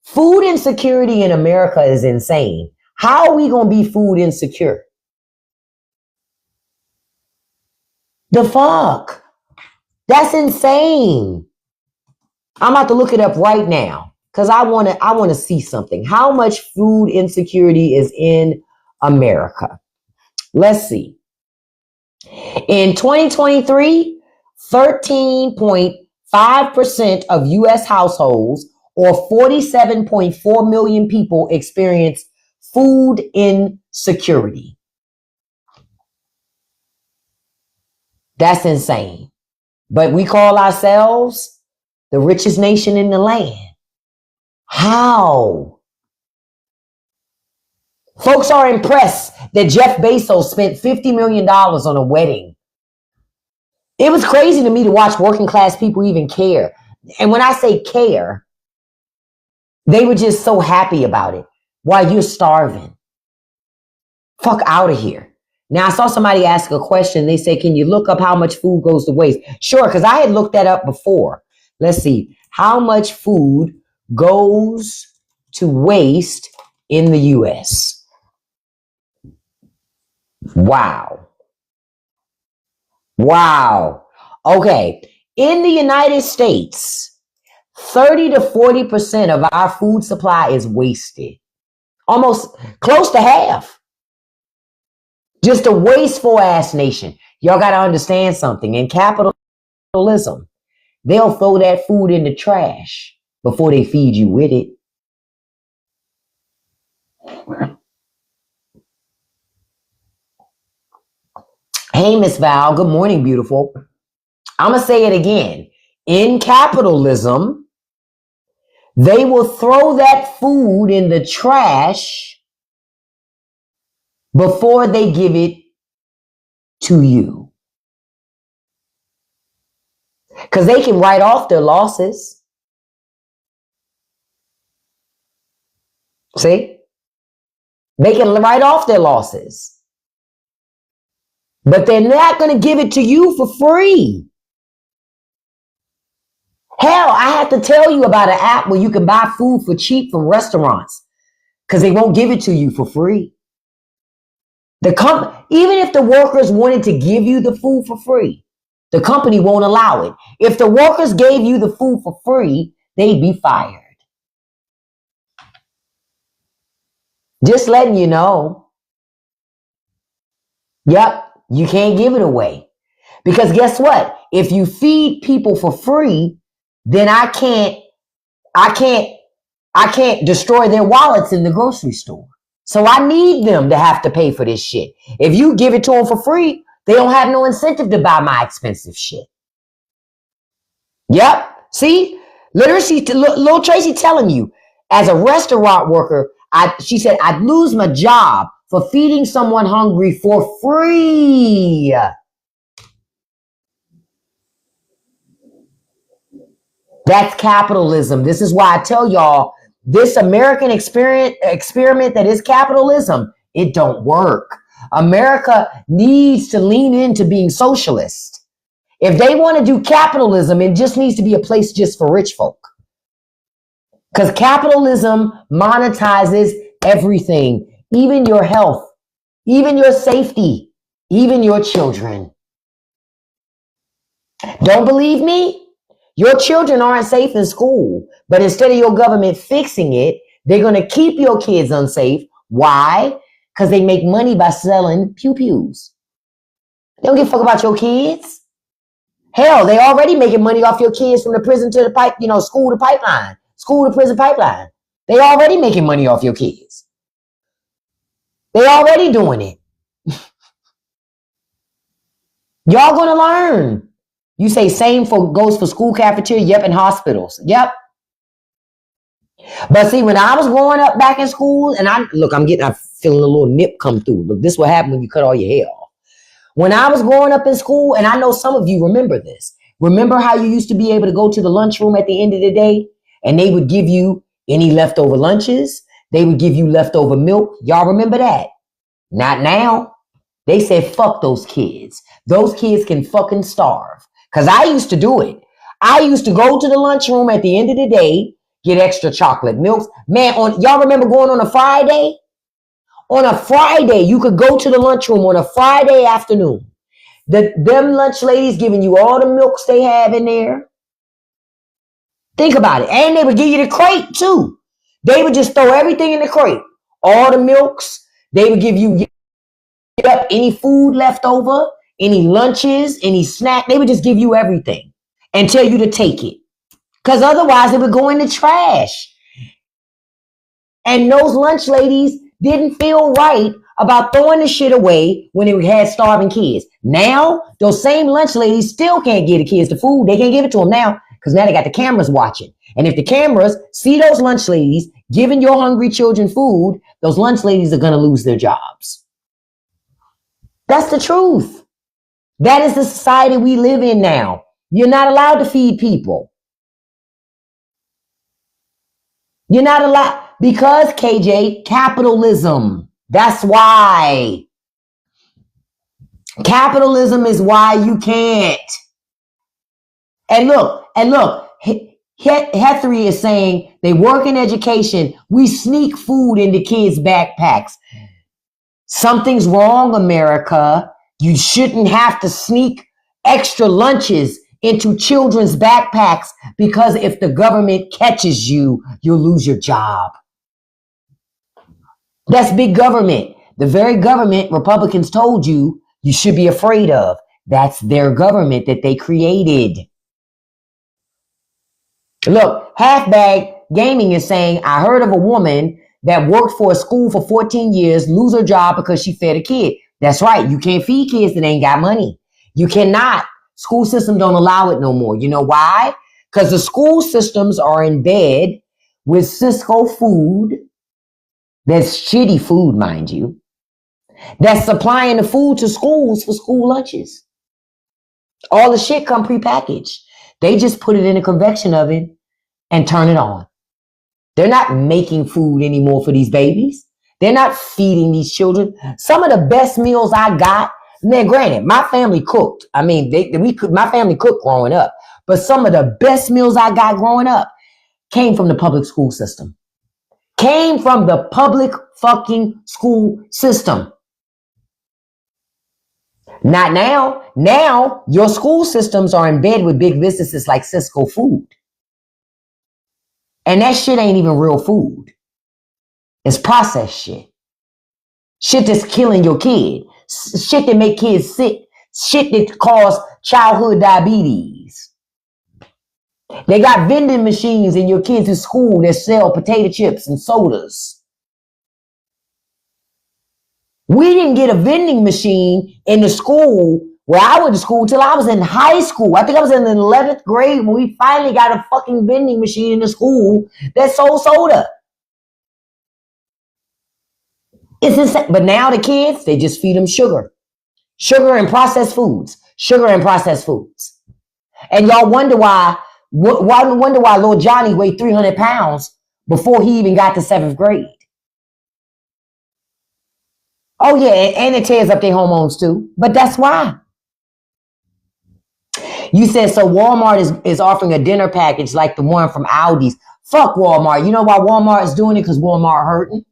food insecurity in America is insane. How are we going to be food insecure? The fuck? That's insane. I'm about to look it up right now. because I want to see something. How much food insecurity is in America? Let's see. In 2023, 13.5% of U.S. households, or 47.4 million people, experienced food insecurity. That's insane. But we call ourselves the richest nation in the land. How? Folks are impressed that Jeff Bezos spent $50 million on a wedding. It was crazy to me to watch working class people even care. And when I say care, they were just so happy about it while you're starving. Fuck out of here. Now, I saw somebody ask a question. They say, can you look up how much food goes to waste? Sure, because I had looked that up before. Let's see. How much food goes to waste in the U.S.? Wow. Wow. Okay. In the United States, 30 to 40% of our food supply is wasted. Almost close to half. Just a wasteful ass nation. Y'all got to understand something. In capitalism, they'll throw that food in the trash before they feed you with it. Hey, Miss Val. Good morning, beautiful. I'm going to say it again. In capitalism, they will throw that food in the trash before they give it to you. Because they can write off their losses. See? They can write off their losses. But they're not going to give it to you for free. Hell, I have to tell you about an app where you can buy food for cheap from restaurants because they won't give it to you for free. Even if the workers wanted to give you the food for free, the company won't allow it. If the workers gave you the food for free, they'd be fired. Just letting you know. Yep, you can't give it away. Because guess what? If you feed people for free, then I can't destroy their wallets in the grocery store. So I need them to have to pay for this shit. If you give it to them for free, they don't have no incentive to buy my expensive shit. Yep. See? Literacy, little Tracy telling you, as a restaurant worker, she said, I'd lose my job for feeding someone hungry for free. That's capitalism. This is why I tell y'all, this American experiment that is capitalism, it don't work. America needs to lean into being socialist. If they want to do capitalism, it just needs to be a place just for rich folk. Because capitalism monetizes everything, even your health, even your safety, even your children. Don't believe me? Your children aren't safe in school, but instead of your government fixing it, they're going to keep your kids unsafe. Why? Because they make money by selling pew-pews. They don't give a fuck about your kids. Hell, they already making money off your kids from the prison to the pipe, school to pipeline, school to prison pipeline. They already making money off your kids. They already doing it. Y'all going to learn. You say same goes for school cafeteria, yep, and hospitals, yep. But see, when I was growing up back in school, and I'm feeling a little nip come through. Look, this is what happened when you cut all your hair off. When I was growing up in school, and I know some of you remember this. Remember how you used to be able to go to the lunchroom at the end of the day, and they would give you any leftover lunches. They would give you leftover milk. Y'all remember that? Not now. They said, fuck those kids. Those kids can fucking starve. Because I used to do it. I used to go to the lunchroom at the end of the day, get extra chocolate milks. Man, y'all remember going on a Friday? On a Friday, you could go to the lunchroom on a Friday afternoon. Them lunch ladies giving you all the milks they have in there. Think about it. And they would give you the crate too. They would just throw everything in the crate. All the milks. They would give you any food left over, any lunches, any snack. They would just give you everything and tell you to take it. Because otherwise it would go in the trash. And those lunch ladies didn't feel right about throwing the shit away when they had starving kids. Now, those same lunch ladies still can't give the kids the food. They can't give it to them now because now they got the cameras watching. And if the cameras see those lunch ladies giving your hungry children food, those lunch ladies are going to lose their jobs. That's the truth. That is the society we live in now. You're not allowed to feed people. You're not allowed because, KJ, capitalism. That's why. Capitalism is why you can't. And look, Hethery is saying they work in education. We sneak food into kids' backpacks. Something's wrong, America. You shouldn't have to sneak extra lunches into children's backpacks because if the government catches you, you'll lose your job. That's big government. The very government Republicans told you should be afraid of. That's their government that they created. Look, Halfbag Gaming is saying, I heard of a woman that worked for a school for 14 years lose her job because she fed a kid. That's right. You can't feed kids that ain't got money. You cannot. School systems don't allow it no more. You know why? Because the school systems are in bed with Cisco food. That's shitty food, mind you. That's supplying the food to schools for school lunches. All the shit come prepackaged. They just put it in a convection oven and turn it on. They're not making food anymore for these babies. They're not feeding these children. Some of the best meals I got, man, granted, my family cooked. I mean, my family cooked growing up. But some of the best meals I got growing up came from the public school system. Came from the public fucking school system. Not now. Now, your school systems are in bed with big businesses like Cisco Food. And that shit ain't even real food. It's processed shit. Shit that's killing your kid. Shit that make kids sick. Shit that cause childhood diabetes. They got vending machines in your kids' school that sell potato chips and sodas. We didn't get a vending machine in the school where I went to school till I was in high school. I think I was in the 11th grade when we finally got a fucking vending machine in the school that sold soda. It's insane. But now the kids, they just feed them sugar. Sugar and processed foods. Sugar and processed foods. And y'all wonder why little Johnny weighed 300 pounds before he even got to 7th grade. Oh yeah, and it tears up their hormones too. But that's why. You said, so Walmart is offering a dinner package like the one from Aldi's. Fuck Walmart. You know why Walmart is doing it? Because Walmart hurting.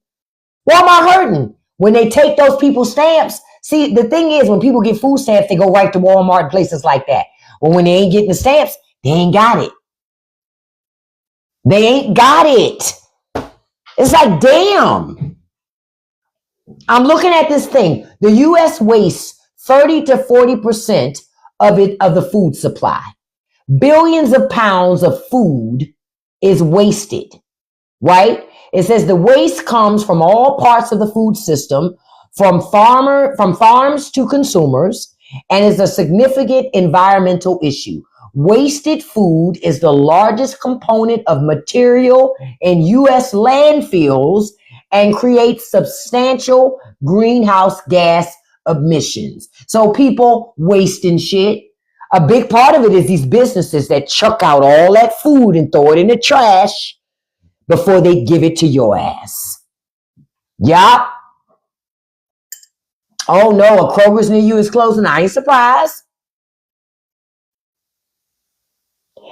Walmart hurting. When they take those people's stamps. See, the thing is, when people get food stamps, they go right to Walmart and places like that. But when they ain't getting the stamps, they ain't got it. They ain't got it. It's like, damn. I'm looking at this thing. The U.S. wastes 30 to 40% of the food supply. Billions of pounds of food is wasted, right? It says the waste comes from all parts of the food system, from farms to consumers, and is a significant environmental issue. Wasted food is the largest component of material in U.S. landfills and creates substantial greenhouse gas emissions. So people wasting shit. A big part of it is these businesses that chuck out all that food and throw it in the trash before they give it to your ass. Yup. Oh no, a Kroger's near you is closing. I ain't surprised.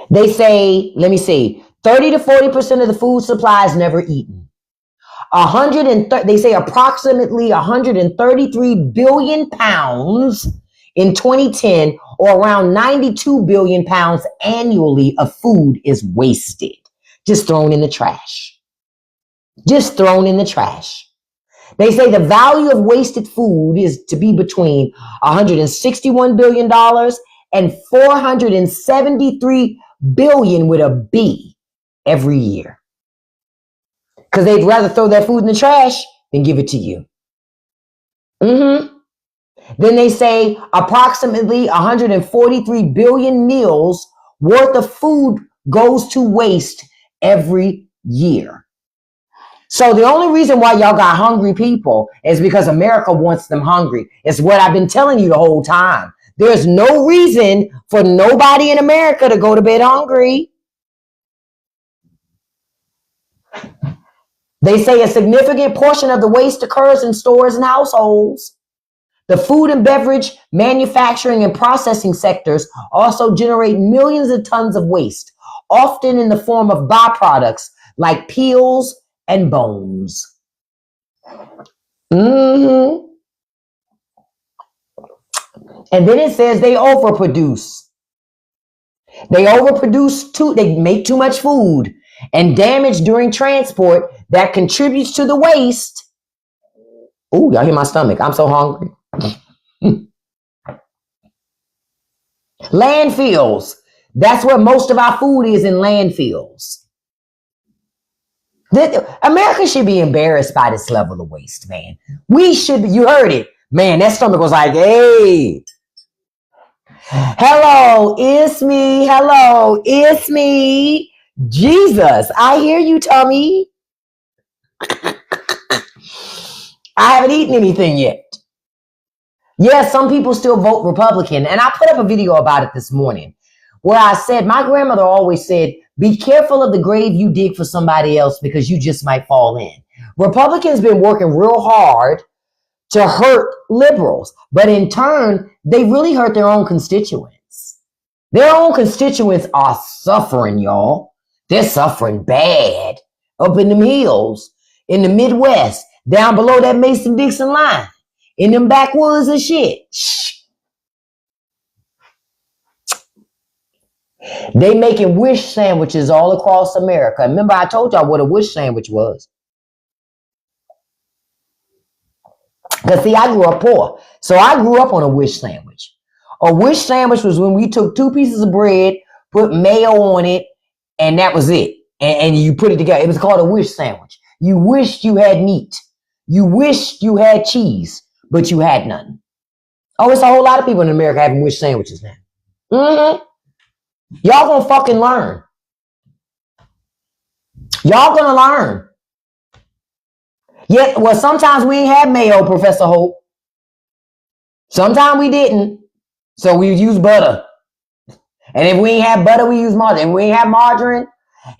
They say, let me see, 30 to 40% of the food supply is never eaten. They say approximately 133 billion pounds In 2010, or around 92 billion pounds annually of food is wasted, just thrown in the trash. Just thrown in the trash. They say the value of wasted food is to be between $161 billion and $473 billion with a B every year. Because they'd rather throw that food in the trash than give it to you. Then they say approximately 143 billion meals worth of food goes to waste every year. So the only reason why y'all got hungry people is because America wants them hungry. It's what I've been telling you the whole time. There's no reason for nobody in America to go to bed hungry. They say a significant portion of the waste occurs in stores and households. The food and beverage, manufacturing, and processing sectors also generate millions of tons of waste, often in the form of byproducts like peels and bones. And then it says they overproduce. They make too much food and damage during transport that contributes to the waste. Ooh, y'all hear my stomach. I'm so hungry. Landfills. That's where most of our food is, in landfills. America should be embarrassed by this level of waste, man. We should be. You heard it. Man, that stomach was like, hey. Hello, it's me. Hello, it's me. Jesus, I hear you, tummy. I haven't eaten anything yet. Yes, some people still vote Republican, and I put up a video about it this morning where I said, my grandmother always said, be careful of the grave you dig for somebody else because you just might fall in. Republicans been working real hard to hurt liberals, but in turn, they really hurt their own constituents. Their own constituents are suffering, y'all. They're suffering bad up in them hills, in the Midwest, down below that Mason-Dixon line, in them backwoods and shit. They making wish sandwiches all across America. Remember, I told y'all what a wish sandwich was. Because see, I grew up poor. So I grew up on a wish sandwich. A wish sandwich was when we took 2 pieces of bread, put mayo on it, and that was it. And you put it together. It was called a wish sandwich. You wished you had meat. You wished you had cheese, but you had none. Oh, it's a whole lot of people in America having wish sandwiches now. Y'all gonna fucking learn. Y'all gonna learn. Yeah, well, sometimes we ain't had mayo, Professor Hope. Sometimes we didn't. So we use butter. And if we ain't have butter, we use margarine. If we ain't have margarine,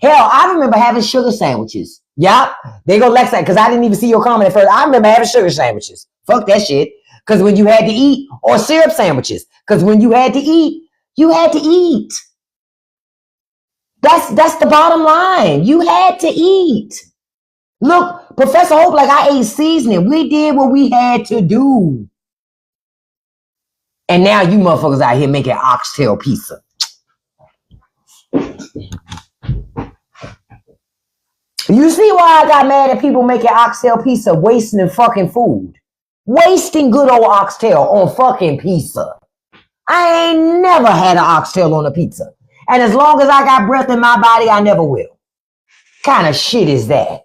hell, I remember having sugar sandwiches. Yup. They go Lex, because I didn't even see your comment at first. I remember having sugar sandwiches. Fuck that shit. Because when you had to eat, or syrup sandwiches. Because when you had to eat, you had to eat. That's the bottom line. You had to eat. Look, Professor Hope, like I ate seasoning. We did what we had to do. And now you motherfuckers out here making oxtail pizza. You see why I got mad at people making oxtail pizza, wasting the fucking food. Wasting good old oxtail on fucking pizza. I ain't never had an oxtail on a pizza. And as long as I got breath in my body, I never will. Kind of shit is that?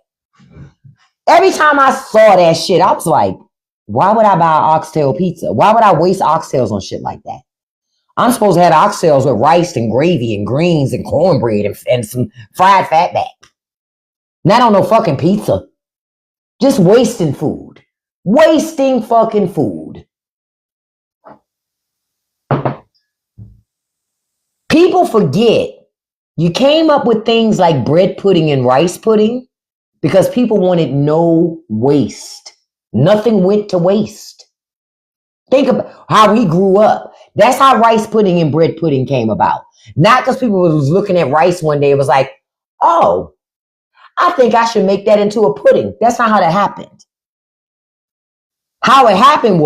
Every time I saw that shit, I was like, why would I buy oxtail pizza? Why would I waste oxtails on shit like that? I'm supposed to have oxtails with rice and gravy and greens and cornbread and some fried fatback. Not on no fucking pizza. Just wasting food. Wasting fucking food. People forget you came up with things like bread pudding and rice pudding because people wanted no waste. Nothing went to waste. Think about how we grew up. That's how rice pudding and bread pudding came about. Not because people was looking at rice one day. It was like, oh, I think I should make that into a pudding. That's not how that happened. How it happened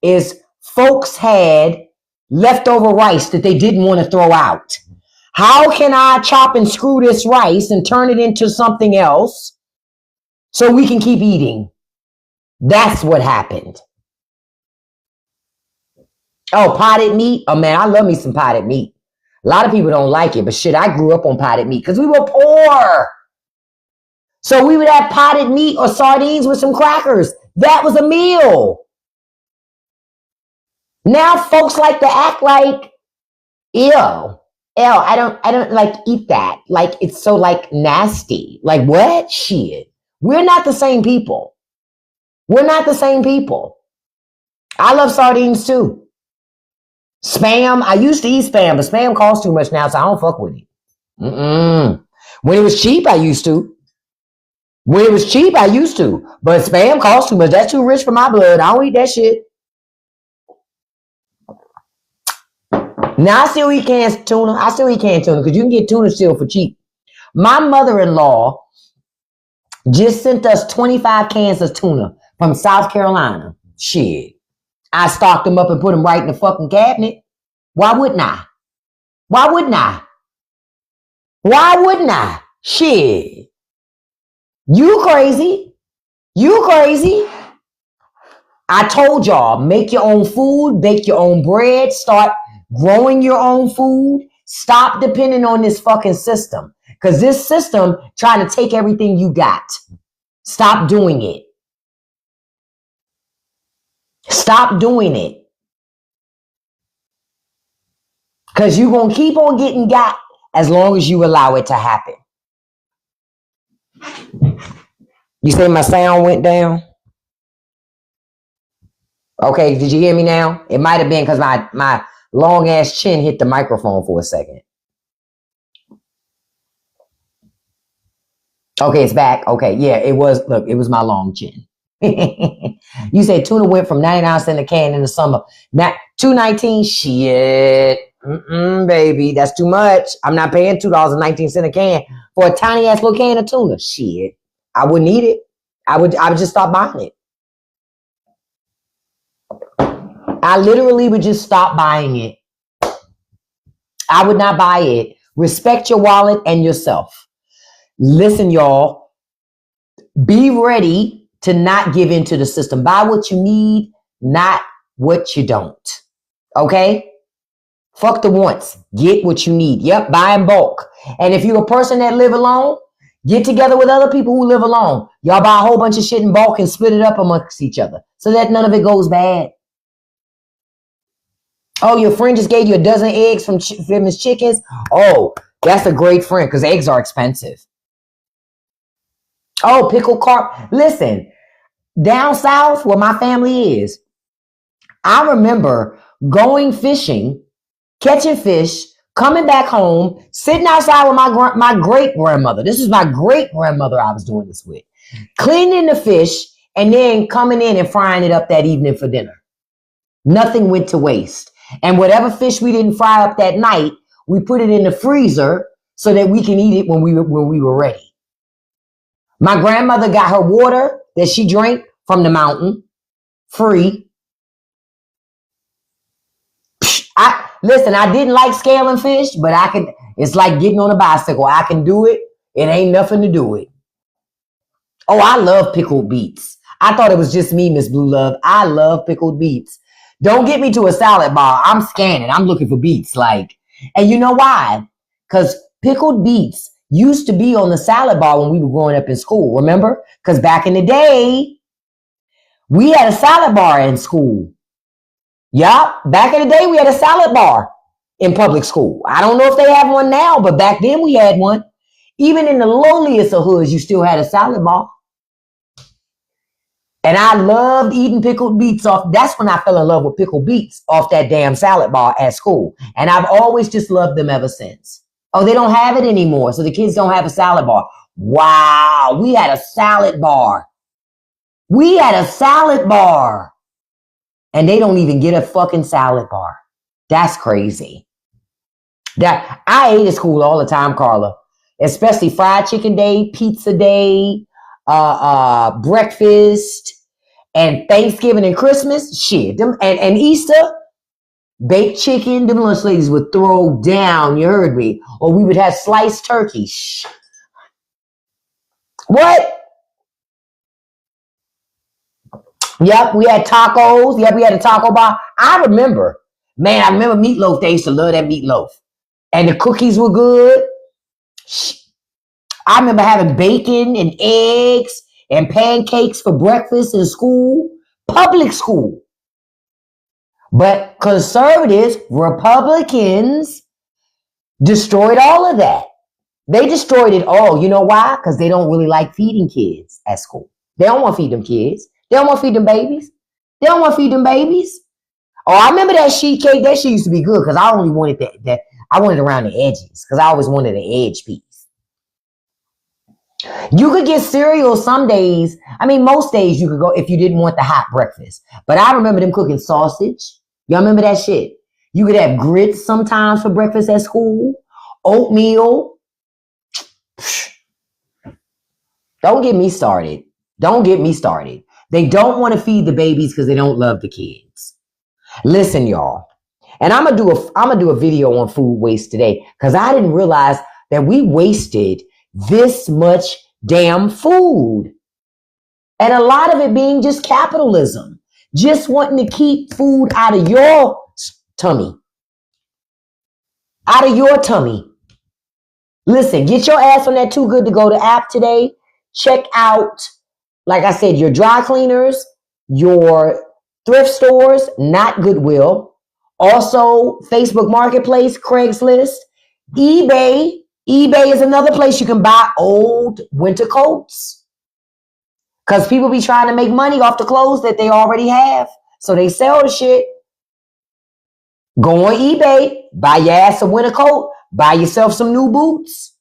is folks had leftover rice that they didn't want to throw out. How can I chop and screw this rice and turn it into something else so we can keep eating? That's what happened. Oh, potted meat. Oh man, I love me some potted meat. A lot of people don't like it, but shit, I grew up on potted meat because we were poor. So we would have potted meat or sardines with some crackers. That was a meal. Now folks like to act like, ew, I don't like eat that. Like it's so like nasty. Like what? Shit. We're not the same people. We're not the same people. I love sardines too. Spam. I used to eat spam, but spam costs too much now, so I don't fuck with it. When it was cheap, I used to. When it was cheap, I used to. But spam costs too much. That's too rich for my blood. I don't eat that shit. Now I still eat canned tuna. I still eat canned tuna because you can get tuna still for cheap. My mother-in-law just sent us 25 cans of tuna from South Carolina. Shit. I stocked them up and put them right in the fucking cabinet. Why wouldn't I? Why wouldn't I? Why wouldn't I? Shit. You crazy. You crazy. I told y'all, make your own food, bake your own bread, start growing your own food. Stop depending on this fucking system. Because this system trying to take everything you got. Stop doing it. Stop doing it. Because you're going to keep on getting got as long as you allow it to happen. You say my sound went down? Okay, did you hear me now? It might have been because my long ass chin hit the microphone for a second. Okay, it's back. Okay, yeah, it was. Look, it was my long chin. You said tuna went from 99 cents a can in the summer. Now $2.19. Shit, baby, that's too much. I'm not paying $2.19 a can for a tiny ass little can of tuna. Shit, I wouldn't eat it. I would just stop buying it. I literally would just stop buying it. I would not buy it. Respect your wallet and yourself. Listen, y'all, be ready to not give into the system. Buy what you need, not what you don't. Okay? Fuck the wants. Get what you need. Yep, buy in bulk. And if you're a person that live alone, get together with other people who live alone. Y'all buy a whole bunch of shit in bulk and split it up amongst each other so that none of it goes bad. Oh, your friend just gave you a dozen eggs from his chickens? Oh, that's a great friend because eggs are expensive. Oh, pickled carp. Listen, down south where my family is, I remember going fishing, catching fish, coming back home, sitting outside with my great-grandmother. This is my great-grandmother I was doing this with. Cleaning the fish and then coming in and frying it up that evening for dinner. Nothing went to waste. And whatever fish we didn't fry up that night, we put it in the freezer so that we can eat it when we were ready. My grandmother got her water that she drank from the mountain, free. I didn't like scaling fish, but I could. It's like getting on a bicycle. I can do it. It ain't nothing to do with. Oh, I love pickled beets. I thought it was just me, Miss Blue Love. I love pickled beets. Don't get me to a salad bar. I'm scanning. I'm looking for beets. And you know why? Because pickled beets used to be on the salad bar when we were growing up in school. Remember? Because back in the day, we had a salad bar in school. Yup. Back in the day, we had a salad bar in public school. I don't know if they have one now, but back then we had one. Even in the lowliest of hoods, you still had a salad bar. And I loved eating pickled beets off. That's when I fell in love with pickled beets off that damn salad bar at school. And I've always just loved them ever since. Oh, they don't have it anymore. So the kids don't have a salad bar. Wow. We had a salad bar. We had a salad bar. And they don't even get a fucking salad bar. That's crazy. That I ate at school all the time, Carla. Especially fried chicken day, pizza day, breakfast. And Thanksgiving and Christmas, shit. Them, and Easter, baked chicken, them lunch ladies would throw down, you heard me. Or we would have sliced turkey. Shh. What? Yep, we had tacos. Yep, we had a taco bar. I remember. Man, I remember meatloaf. They used to love that meatloaf. And the cookies were good. I remember having bacon and eggs and pancakes for breakfast in school. Public school. But conservatives, Republicans, destroyed all of that. They destroyed it all. You know why? Because they don't really like feeding kids at school. They don't want to feed them kids. They don't want to feed them babies. They don't want to feed them babies. Oh, I remember that sheet cake. That shit used to be good because I only wanted that. I wanted around the edges because I always wanted an edge piece. You could get cereal some days. I mean, most days you could go if you didn't want the hot breakfast. But I remember them cooking sausage. Y'all remember that shit? You could have grits sometimes for breakfast at school. Oatmeal. Don't get me started. Don't get me started. They don't want to feed the babies because they don't love the kids. Listen, y'all. And I'm gonna do a video on food waste today because I didn't realize that we wasted this much damn food. And a lot of it being just capitalism. Just wanting to keep food out of your tummy. Out of your tummy. Listen, get your ass on that Too Good To Go to app today. Check out, like I said, your dry cleaners, your thrift stores, not Goodwill. Also, Facebook Marketplace, Craigslist, eBay. eBay is another place you can buy old winter coats. Because people be trying to make money off the clothes that they already have. So they sell the shit. Go on eBay, buy your ass a winter coat, buy yourself some new boots.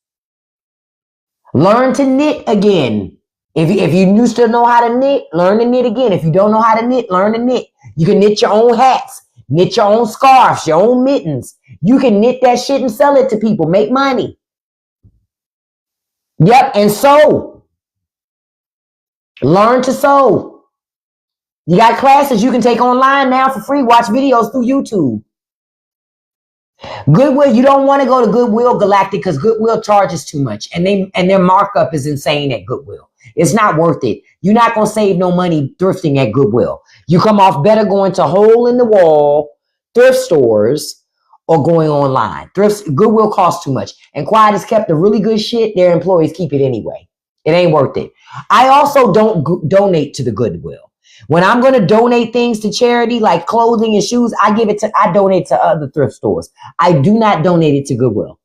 Learn to knit again. If you used to know how to knit, learn to knit again. If you don't know how to knit, learn to knit. You can knit your own hats, knit your own scarves, your own mittens. You can knit that shit and sell it to people. Make money. Yep, and sew. Learn to sew. You got classes you can take online now for free. Watch videos through YouTube. Goodwill, you don't want to go to Goodwill Galactic because Goodwill charges too much. And their markup is insane at Goodwill. It's not worth it. You're not going to save no money thrifting at Goodwill. You come off better going to hole in the wall thrift stores or going online. Goodwill costs too much. And Quiet has kept the really good shit. Their employees keep it anyway. It ain't worth it. I also don't donate to the Goodwill. When I'm going to donate things to charity, like clothing and shoes, I donate to other thrift stores. I do not donate it to Goodwill.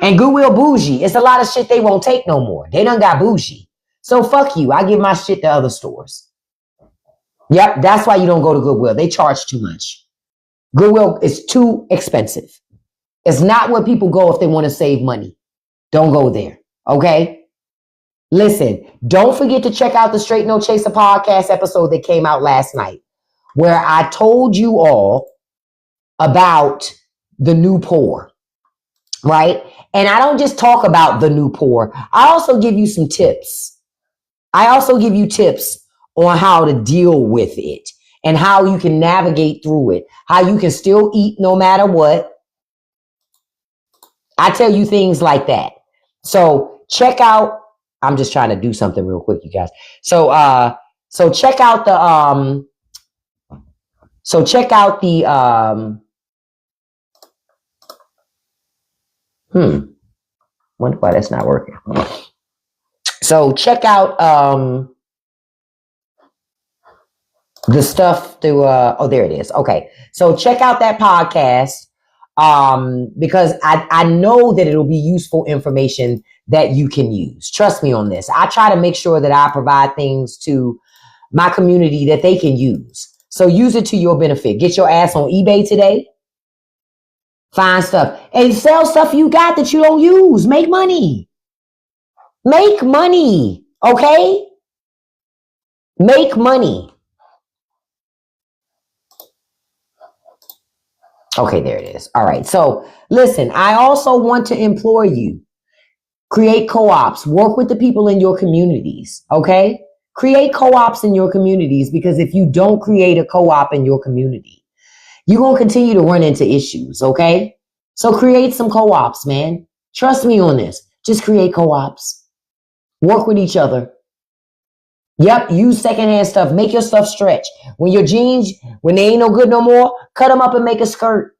And Goodwill bougie. It's a lot of shit they won't take no more. They done got bougie. So fuck you. I give my shit to other stores. Yep, that's why you don't go to Goodwill. They charge too much. Goodwill is too expensive. It's not where people go if they want to save money. Don't go there. Okay? Listen, don't forget to check out the Straight No Chaser podcast episode that came out last night, where I told you all about the new poor, right? And I don't just talk about the new poor. I also give you some tips. I also give you tips on how to deal with it and how you can navigate through it, how you can still eat no matter what. I tell you things like that. So check out, I'm just trying to do something real quick, you guys. So check out the wonder why that's not working. So check out the stuff to oh, there it is. Okay. So check out that podcast because I know that it'll be useful information that you can use. Trust me on this. I try to make sure that I provide things to my community that they can use. So use it to your benefit. Get your ass on eBay today. Find stuff and sell stuff you got that you don't use. Make money. Make money. Okay? Make money. Okay, there it is. All right. So listen, I also want to implore you, create co-ops, work with the people in your communities. Okay? Create co-ops in your communities, because if you don't create a co-op in your community, you're going to continue to run into issues, okay? So create some co-ops, man. Trust me on this. Just create co-ops. Work with each other. Yep, use secondhand stuff. Make your stuff stretch. When your jeans, when they ain't no good no more, cut them up and make a skirt.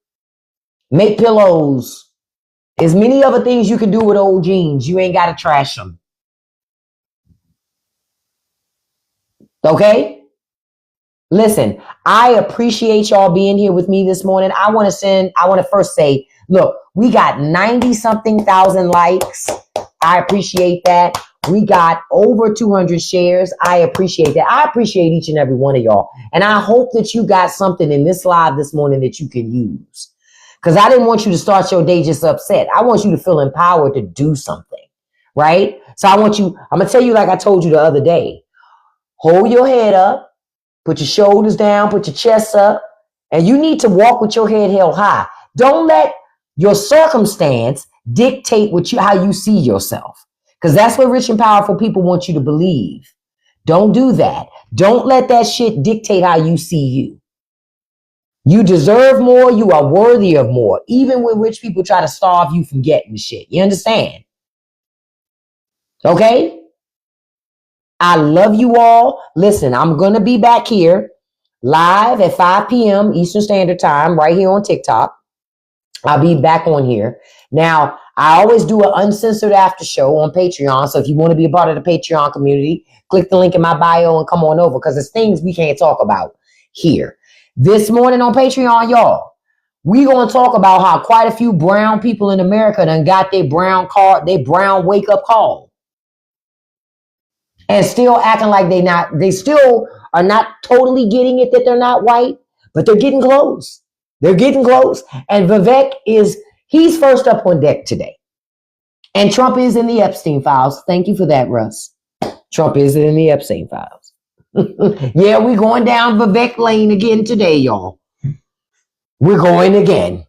Make pillows. There's many other things you can do with old jeans. You ain't got to trash them. Okay? Listen, I appreciate y'all being here with me this morning. I want to first say, look, we got 90 something thousand likes. I appreciate that. We got over 200 shares. I appreciate that. I appreciate each and every one of y'all. And I hope that you got something in this live this morning that you can use. Because I didn't want you to start your day just upset. I want you to feel empowered to do something, right? So I'm going to tell you like I told you the other day. Hold your head up, put your shoulders down, put your chest up, and you need to walk with your head held high. Don't let your circumstance dictate how you see yourself. Because that's what rich and powerful people want you to believe. Don't do that. Don't let that shit dictate how you see you. You deserve more. You are worthy of more. Even when rich people try to starve you from getting shit. You understand? Okay? I love you all. Listen, I'm going to be back here live at 5 p.m. Eastern Standard Time right here on TikTok. I'll be back on here. Now, I always do an uncensored after show on Patreon. So if you want to be a part of the Patreon community, click the link in my bio and come on over, because there's things we can't talk about here. This morning on Patreon, y'all, we going to talk about how quite a few brown people in America done got their brown wake up call. And still acting like they still are not totally getting it that they're not white, but they're getting close. They're getting close. And Vivek he's first up on deck today. And Trump is in the Epstein files. Thank you for that, Russ. Trump is in the Epstein files. Yeah, we're going down Vivek Lane again today, y'all. We're going again.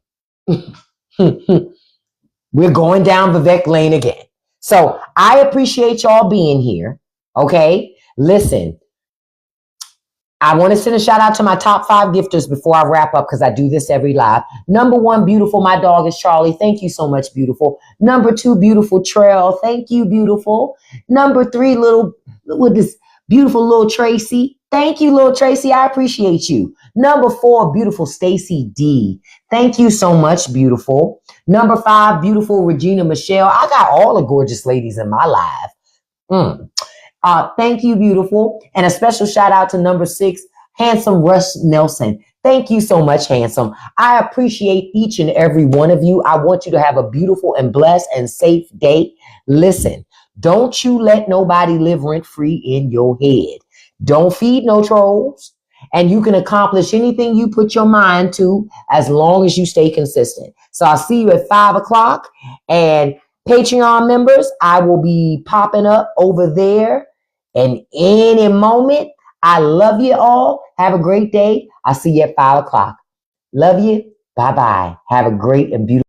We're going down Vivek Lane again. So I appreciate y'all being here. Okay? Listen, I want to send a shout out to my top 5 gifters before I wrap up, because I do this every live. Number 1, beautiful. My dog is Charlie. Thank you so much, beautiful. Number 2, beautiful Trail. Thank you, beautiful. Number 3, with this beautiful little Tracy. Thank you, little Tracy. I appreciate you. Number 4, beautiful Stacy D. Thank you so much, beautiful. Number 5, beautiful Regina Michelle. I got all the gorgeous ladies in my live. Thank you, beautiful. And a special shout out to number 6, handsome Russ Nelson. Thank you so much, handsome. I appreciate each and every one of you. I want you to have a beautiful and blessed and safe day. Listen, don't you let nobody live rent-free in your head. Don't feed no trolls. And you can accomplish anything you put your mind to as long as you stay consistent. So I'll see you at 5 o'clock. And Patreon members, I will be popping up over there in any moment. I love you all. Have a great day. I'll see you at 5 o'clock. Love you. Bye-bye. Have a great and beautiful